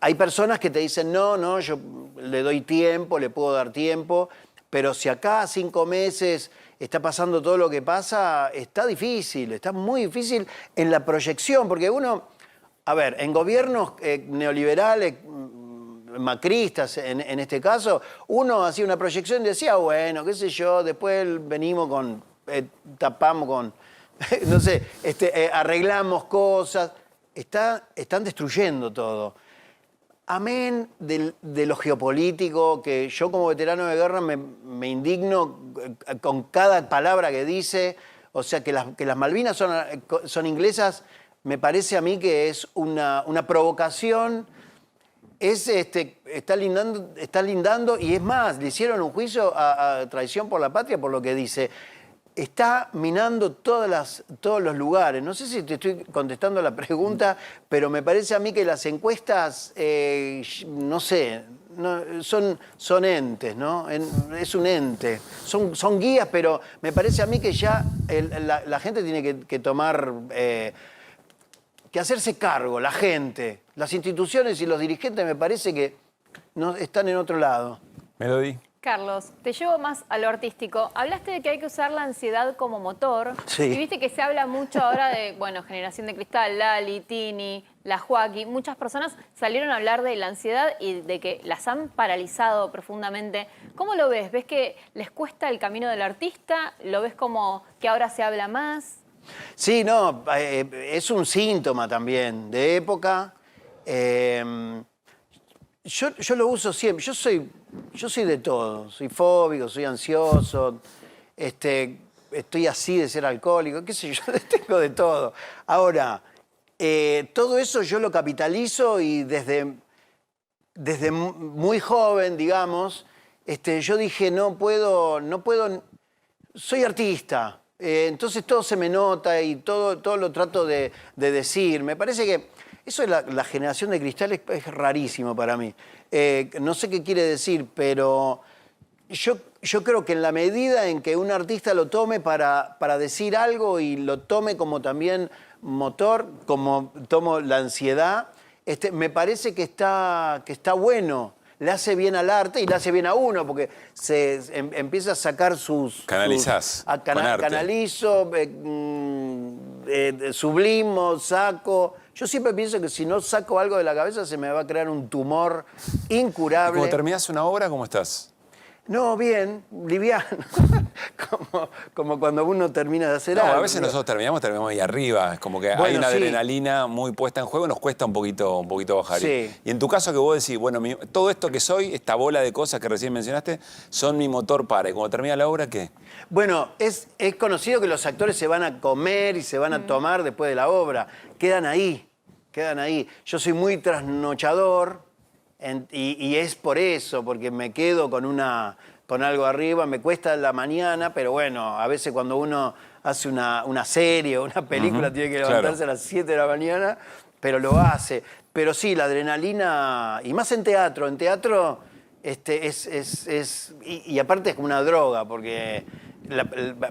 Hay personas que te dicen, no, yo le doy tiempo, le puedo dar tiempo, pero si acá 5 meses está pasando todo lo que pasa, está difícil, está muy difícil en la proyección, porque uno, a ver, en gobiernos neoliberales, macristas en este caso, uno hacía una proyección y decía, bueno, qué sé yo, después venimos tapamos con, no sé, arreglamos cosas. Están destruyendo todo. Amén de lo geopolítico, que yo como veterano de guerra me indigno con cada palabra que dice. O sea, que las Malvinas son inglesas, me parece a mí que es una provocación. Está lindando, y es más, le hicieron un juicio a traición por la patria por lo que dice. Está minando todos los lugares. No sé si te estoy contestando la pregunta, pero me parece a mí que las encuestas, no sé, son entes, ¿no? Es un ente. Son guías, pero me parece a mí que ya la gente tiene que tomar, que hacerse cargo, la gente. Las instituciones y los dirigentes me parece que no están en otro lado. Melody. Carlos, te llevo más a lo artístico. Hablaste de que hay que usar la ansiedad como motor. Sí. Y viste que se habla mucho ahora de, Generación de Cristal, Lali, Tini, la Joaquín. Muchas personas salieron a hablar de la ansiedad y de que las han paralizado profundamente. ¿Cómo lo ves? ¿Ves que les cuesta el camino del artista? ¿Lo ves como que ahora se habla más? Sí, no, es un síntoma también de época. Yo lo uso siempre. Yo soy de todo. Soy fóbico, soy ansioso, estoy así de ser alcohólico, qué sé yo, tengo de todo. Ahora, todo eso yo lo capitalizo y desde muy joven, digamos, yo dije, no puedo, soy artista. Entonces todo se me nota y todo lo trato de decir. Me parece que eso de la generación de cristal es rarísimo para mí. No sé qué quiere decir, pero yo creo que en la medida en que un artista lo tome para decir algo y lo tome como también motor, como tomo la ansiedad, me parece que está bueno. Le hace bien al arte y le hace bien a uno, porque empieza a sacar sus... Canalizás. Canalizo, sublimo, saco. Yo siempre pienso que si no saco algo de la cabeza se me va a crear un tumor incurable. ¿Cuando terminás una obra, cómo estás? No, bien, liviano. como cuando uno termina de hacer No, algo. a veces nosotros terminamos ahí arriba. Es como que hay Bueno, una sí. adrenalina muy puesta en juego, nos cuesta un poquito bajar. Sí. Y en tu caso que vos decís, bueno, todo esto que soy, esta bola de cosas que recién mencionaste, son mi motor para. Y cuando termina la obra, ¿qué? Bueno, es conocido que los actores se van a comer y se van a tomar después de la obra. Quedan ahí. Yo soy muy trasnochador y es por eso, porque me quedo con algo arriba, me cuesta la mañana, pero bueno, a veces cuando uno hace una serie o una película tiene que levantarse a las 7 de la mañana, pero lo hace. Pero sí, la adrenalina, y más en teatro y aparte es como una droga, porque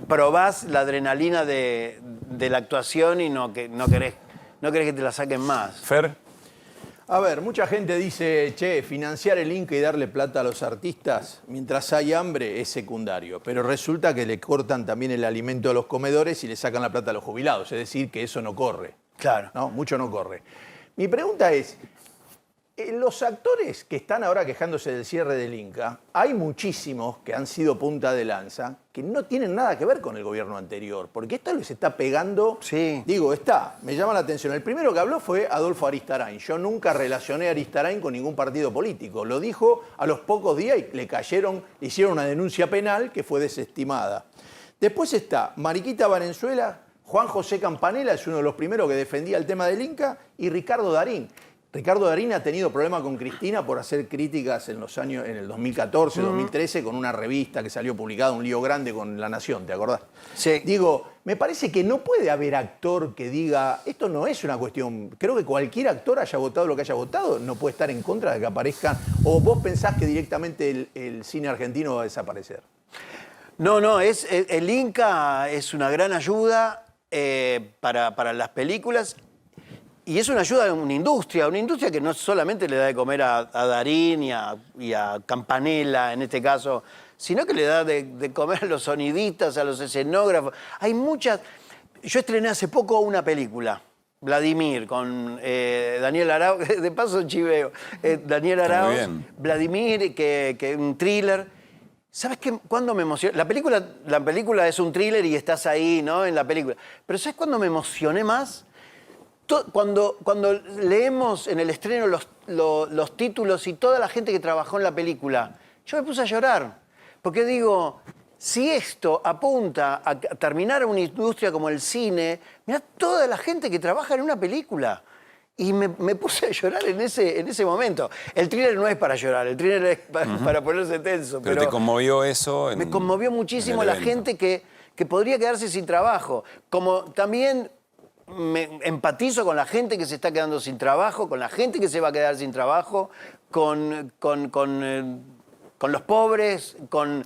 probás la adrenalina de la actuación y no querés que te la saquen más. Fer. A ver, mucha gente dice, che, financiar el Inca y darle plata a los artistas mientras hay hambre es secundario, pero resulta que le cortan también el alimento a los comedores y le sacan la plata a los jubilados, es decir, que eso no corre. Claro. ¿No? Mucho no corre. Mi pregunta es, los actores que están ahora quejándose del cierre del Inca, hay muchísimos que han sido punta de lanza que no tienen nada que ver con el gobierno anterior, porque esto les está pegando. Sí. Digo, me llama la atención. El primero que habló fue Adolfo Aristarain. Yo nunca relacioné a Aristarain con ningún partido político. Lo dijo a los pocos días y le hicieron una denuncia penal que fue desestimada. Después está Mariquita Valenzuela, Juan José Campanella, es uno de los primeros que defendía el tema del Inca, y Ricardo Darín. Ricardo Darín ha tenido problemas con Cristina por hacer críticas en el 2014, 2013, con una revista que salió publicada, un lío grande con La Nación, ¿te acordás? Sí. Digo, me parece que no puede haber actor que diga, esto no es una cuestión, creo que cualquier actor haya votado lo que haya votado, no puede estar en contra de que aparezcan, o vos pensás que directamente el cine argentino va a desaparecer. No, el Inca es una gran ayuda para las películas. Y es una ayuda a una industria que no solamente le da de comer a Darín y a Campanella, en este caso, sino que le da de comer a los sonidistas, a los escenógrafos. Hay muchas. Yo estrené hace poco una película, Vladimir, con Daniel Arau, de paso chiveo, Daniel Arau, Vladimir, que un thriller. ¿Sabes qué? ¿Cuándo me emocioné? La película es un thriller y estás ahí, ¿no? En la película. Pero ¿sabes cuándo me emocioné más? Cuando leemos en el estreno los títulos y toda la gente que trabajó en la película, yo me puse a llorar. Porque digo, si esto apunta a terminar una industria como el cine, mirá toda la gente que trabaja en una película. Y me puse a llorar en ese momento. El thriller no es para llorar, el thriller es para ponerse tenso. Pero te conmovió eso. Me conmovió muchísimo la gente que podría quedarse sin trabajo. Como también me empatizo con la gente que se está quedando sin trabajo, con la gente que se va a quedar sin trabajo, con los pobres, con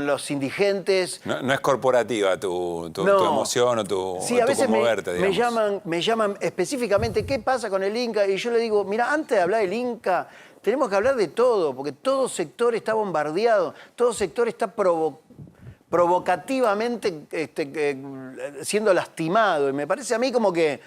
los indigentes. No es corporativa tu emoción o tu sí, a veces conmoverte, digamos. me llaman específicamente qué pasa con el Inca y yo le digo, mira, antes de hablar del Inca tenemos que hablar de todo, porque todo sector está bombardeado, todo sector está provocativamente siendo lastimado. Y me parece a mí como que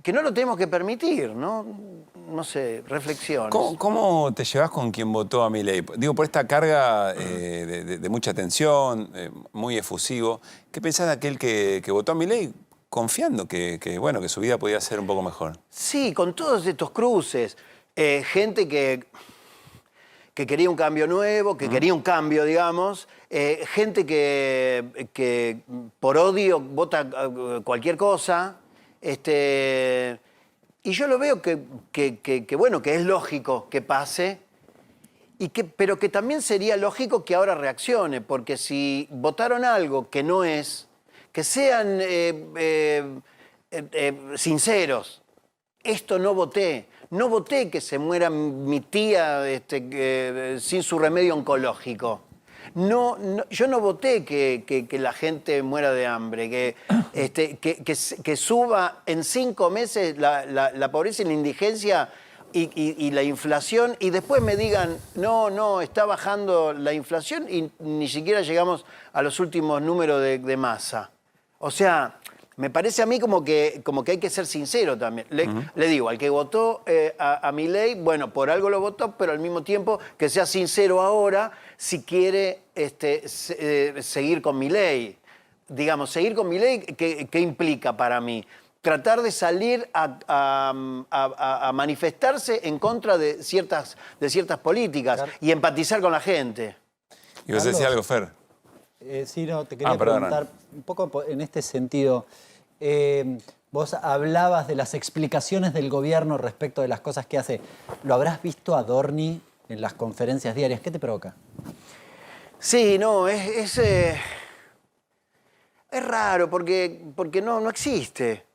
no lo tenemos que permitir, ¿no? No sé, reflexiones. ¿Cómo te llevas con quien votó a Milei? Digo, por esta carga de mucha tensión, muy efusivo. ¿Qué pensás de aquel que votó a Milei confiando que su vida podía ser un poco mejor? Sí, con todos estos cruces. Gente que quería un cambio nuevo, que quería un cambio, digamos. Gente que por odio vota cualquier cosa. Y yo lo veo que es lógico que pase, pero que también sería lógico que ahora reaccione, porque si votaron algo que no es, que sean sinceros. Esto no voté que se muera mi tía sin su remedio oncológico. Yo no voté que la gente muera de hambre, que suba en 5 meses la pobreza y la indigencia y la inflación, y después me digan, no, está bajando la inflación y ni siquiera llegamos a los últimos números de Massa. O sea, Me parece a mí como que hay que ser sincero también. Le digo, al que votó a Milei, bueno, por algo lo votó, pero al mismo tiempo que sea sincero ahora si quiere seguir con Milei. Digamos, seguir con Milei, ¿qué implica para mí? Tratar de salir a manifestarse en contra de ciertas políticas y empatizar con la gente. ¿Y vas a decir algo, Fer? Sí, no, te quería preguntar un poco en este sentido. Vos hablabas de las explicaciones del gobierno respecto de las cosas que hace. ¿Lo habrás visto a Adorni en las conferencias diarias? ¿Qué te provoca? Sí, no, es raro porque no existe.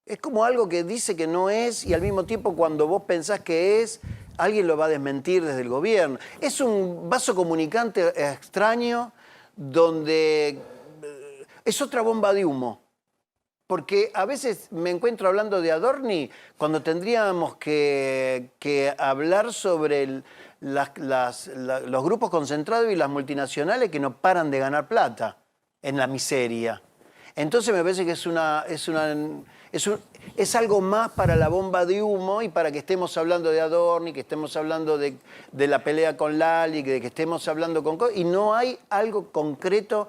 Es como algo que dice que no es y al mismo tiempo cuando vos pensás que es, alguien lo va a desmentir desde el gobierno. Es un vaso comunicante extraño donde es otra bomba de humo. Porque a veces me encuentro hablando de Adorni cuando tendríamos que hablar sobre los grupos concentrados y las multinacionales que no paran de ganar plata en la miseria. Entonces me parece que es algo más para la bomba de humo y para que estemos hablando de Adorni, que estemos hablando de la pelea con Lali, de que estemos hablando con... Y no hay algo concreto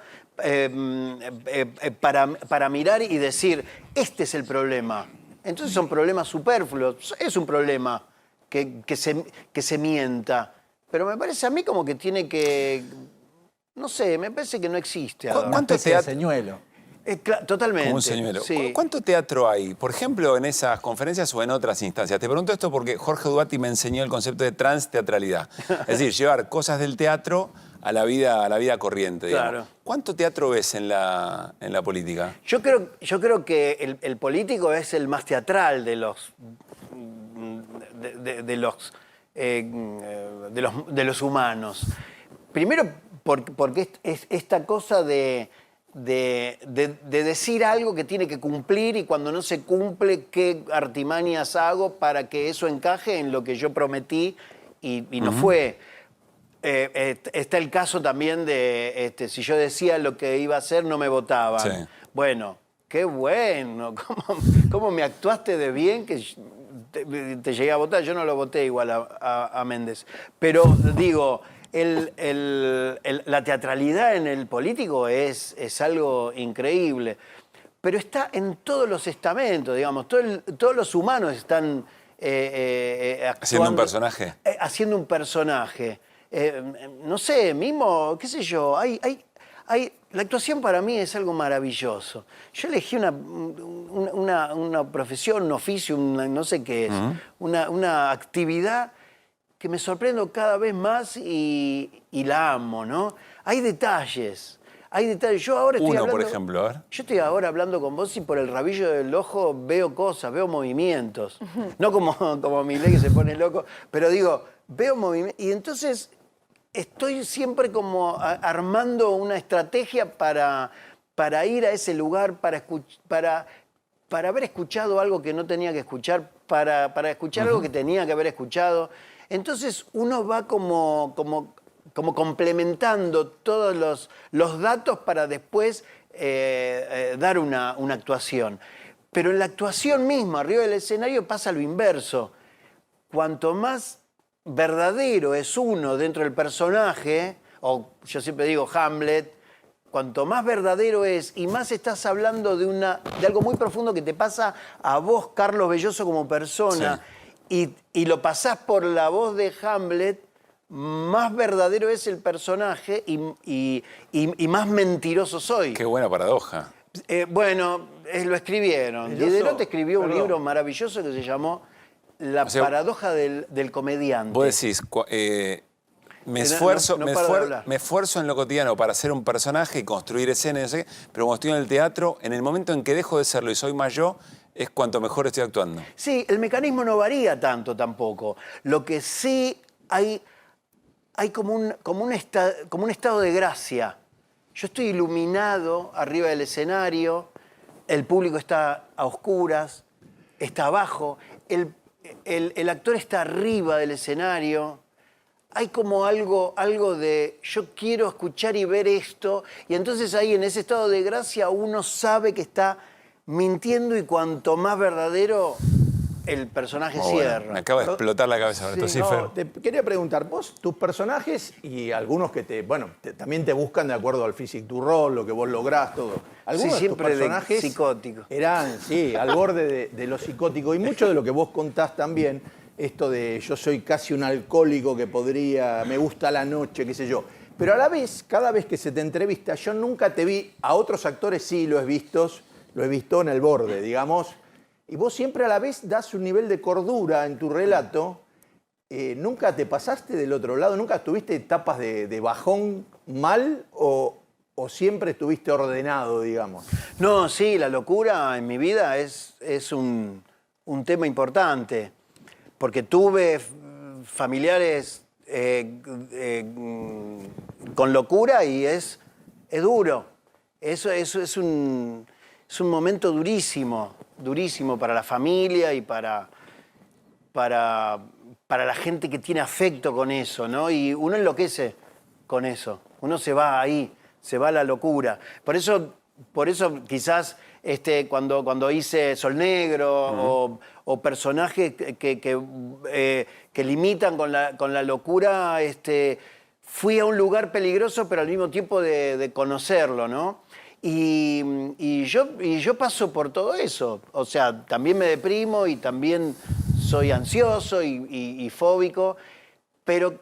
para mirar y decir, este es el problema. Entonces son problemas superfluos. Es un problema que se mienta. Pero me parece a mí como que tiene que... No sé, me parece que no existe. ¿Cuánto señuelo? Totalmente. Como un señuelo. Sí. ¿Cuánto teatro hay? Por ejemplo, en esas conferencias o en otras instancias. Te pregunto esto porque Jorge Duati me enseñó el concepto de transteatralidad. Es decir, llevar cosas del teatro a la vida corriente, digamos. Claro. ¿Cuánto teatro ves en la política? Yo creo que el político es el más teatral de los humanos. Primero porque es esta cosa de decir algo que tiene que cumplir y cuando no se cumple, qué artimañas hago para que eso encaje en lo que yo prometí y no fue. Está el caso también de si yo decía lo que iba a hacer, no me votaban. Sí. Bueno, qué bueno, ¿cómo me actuaste de bien que te llegué a votar? Yo no lo voté igual a Méndez. Pero digo... la teatralidad en el político es algo increíble, pero está en todos los estamentos, digamos, todos los humanos están actuando, ¿Haciendo un personaje? Haciendo un personaje. No sé, mismo, qué sé yo, la actuación para mí es algo maravilloso. Yo elegí una profesión, un oficio, no sé qué es, una actividad que me sorprendo cada vez más y la amo, ¿no? Hay detalles. Yo ahora estoy hablando... por ejemplo, a ver. Yo estoy ahora hablando con vos y por el rabillo del ojo veo cosas, veo movimientos. No como Milei que se pone loco, pero digo, veo movimientos. Y entonces estoy siempre como armando una estrategia para ir a ese lugar, para haber escuchado algo que no tenía que escuchar, para escuchar algo que tenía que haber escuchado. Entonces uno va como complementando todos los datos para después dar una actuación. Pero en la actuación misma, arriba del escenario, pasa lo inverso. Cuanto más verdadero es uno dentro del personaje, o yo siempre digo Hamlet, cuanto más verdadero es y más estás hablando de algo muy profundo que te pasa a vos, Carlos Belloso, como persona, sí. Y lo pasás por la voz de Hamlet, más verdadero es el personaje y más mentiroso soy. Qué buena paradoja. Bueno, lo escribieron. Diderot escribió un libro maravilloso que se llamó La paradoja del comediante. Vos decís, me esfuerzo en lo cotidiano para ser un personaje y construir escenas, pero cuando estoy en el teatro, en el momento en que dejo de serlo y soy más yo, es cuanto mejor estoy actuando. Sí, el mecanismo no varía tanto tampoco. Lo que sí hay como un estado de gracia. Yo estoy iluminado arriba del escenario, el público está a oscuras, está abajo, el actor está arriba del escenario. Hay como algo de yo quiero escuchar y ver esto, y entonces ahí en ese estado de gracia uno sabe que está mintiendo y cuanto más verdadero el personaje Muy bueno. cierra. Me acaba de explotar la cabeza con esto, Sí, Cifer. no, te quería preguntar, vos, tus personajes y algunos que también te buscan de acuerdo al physique du rol, lo que vos lográs, todo. Algunos Sí, siempre de tus personajes psicótico. eran, sí, al borde de lo psicótico. Y mucho de lo que vos contás también, esto de yo soy casi un alcohólico que me gusta la noche, qué sé yo. Pero a la vez, cada vez que se te entrevista, yo nunca te vi, a otros actores sí lo he visto en el borde, digamos. Y vos siempre a la vez das un nivel de cordura en tu relato. ¿Nunca te pasaste del otro lado? ¿Nunca tuviste etapas de bajón mal o siempre estuviste ordenado, digamos? No, sí, la locura en mi vida es un tema importante, porque tuve familiares con locura y es duro. Eso es un momento durísimo para la familia y para la gente que tiene afecto con eso, ¿no? Y uno enloquece con eso, uno se va ahí, se va a la locura. Por eso quizás cuando hice Sol Negro o personajes que limitan con la locura, fui a un lugar peligroso, pero al mismo tiempo de conocerlo, ¿no? Y yo paso por todo eso. O sea, también me deprimo y también soy ansioso y fóbico, pero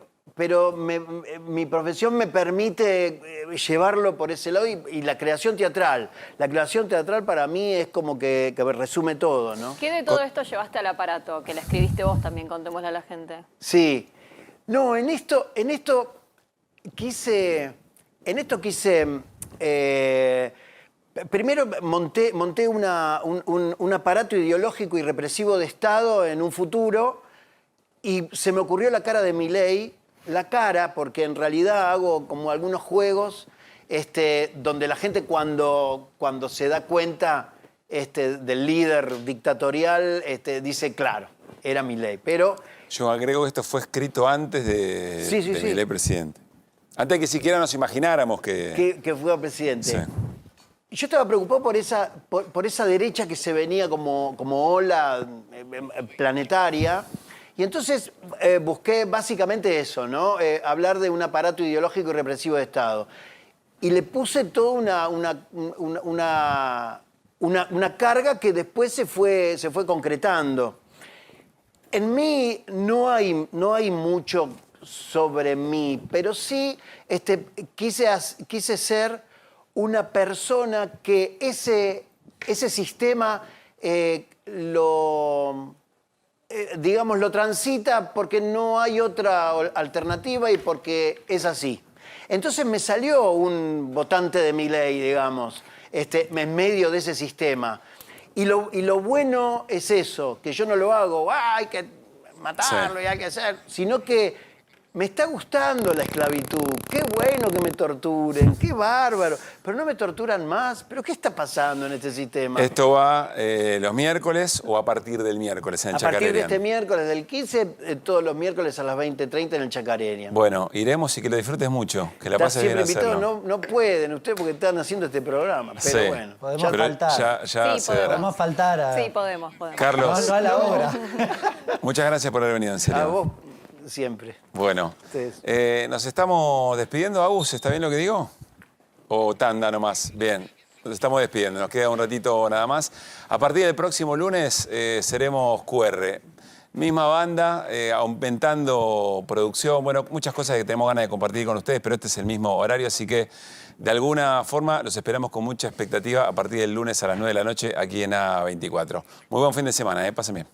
mi profesión me permite llevarlo por ese lado y la creación teatral. La creación teatral para mí es como que resume todo, ¿no? ¿Qué de todo esto llevaste al aparato? Que la escribiste vos también, contémosle a la gente. Sí. No, en esto quise... primero monté un aparato ideológico y represivo de Estado en un futuro y se me ocurrió la cara de Milei, porque en realidad hago como algunos juegos donde la gente cuando se da cuenta del líder dictatorial dice, claro, era Milei, pero... Yo agrego que esto fue escrito antes de Milei presidente. Antes de que siquiera nos imagináramos que fue presidente. Sí. Yo estaba preocupado por esa derecha que se venía como ola planetaria. Y entonces busqué básicamente eso, ¿no? Hablar de un aparato ideológico y represivo de Estado. Y le puse toda una carga que después se fue concretando. En mí no hay mucho sobre mí, pero sí quise ser una persona que ese sistema lo transita porque no hay otra alternativa y porque es así. Entonces me salió un votante de Milei, digamos, en medio de ese sistema. Y lo bueno es eso, que yo no lo hago, hay que matarlo y hay que hacer, sino que me está gustando la esclavitud. Qué bueno que me torturen, qué bárbaro. Pero no me torturan más. ¿Pero qué está pasando en este sistema? ¿Esto va los miércoles o a partir del miércoles en el Chacarerian? A partir de este miércoles, del 15, todos los miércoles a las 20:30 en el Chacarerian. Bueno, iremos y que lo disfrutes mucho, que la pases bien hacerlo. No pueden ustedes porque están haciendo este programa, pero bueno. Podemos faltar. Ya se dará. Podemos faltar a... Sí, podemos. Carlos. No a la obra. Muchas gracias por haber venido, en serio. A vos siempre. Bueno, nos estamos despidiendo, Agus, ¿está bien lo que digo? ¿O tanda nomás? Bien, nos estamos despidiendo, nos queda un ratito nada más. A partir del próximo lunes seremos QR. Misma banda, aumentando producción, bueno, muchas cosas que tenemos ganas de compartir con ustedes, pero este es el mismo horario, así que de alguna forma los esperamos con mucha expectativa a partir del lunes a las 9 de la noche aquí en A24. Muy buen fin de semana, pasen bien.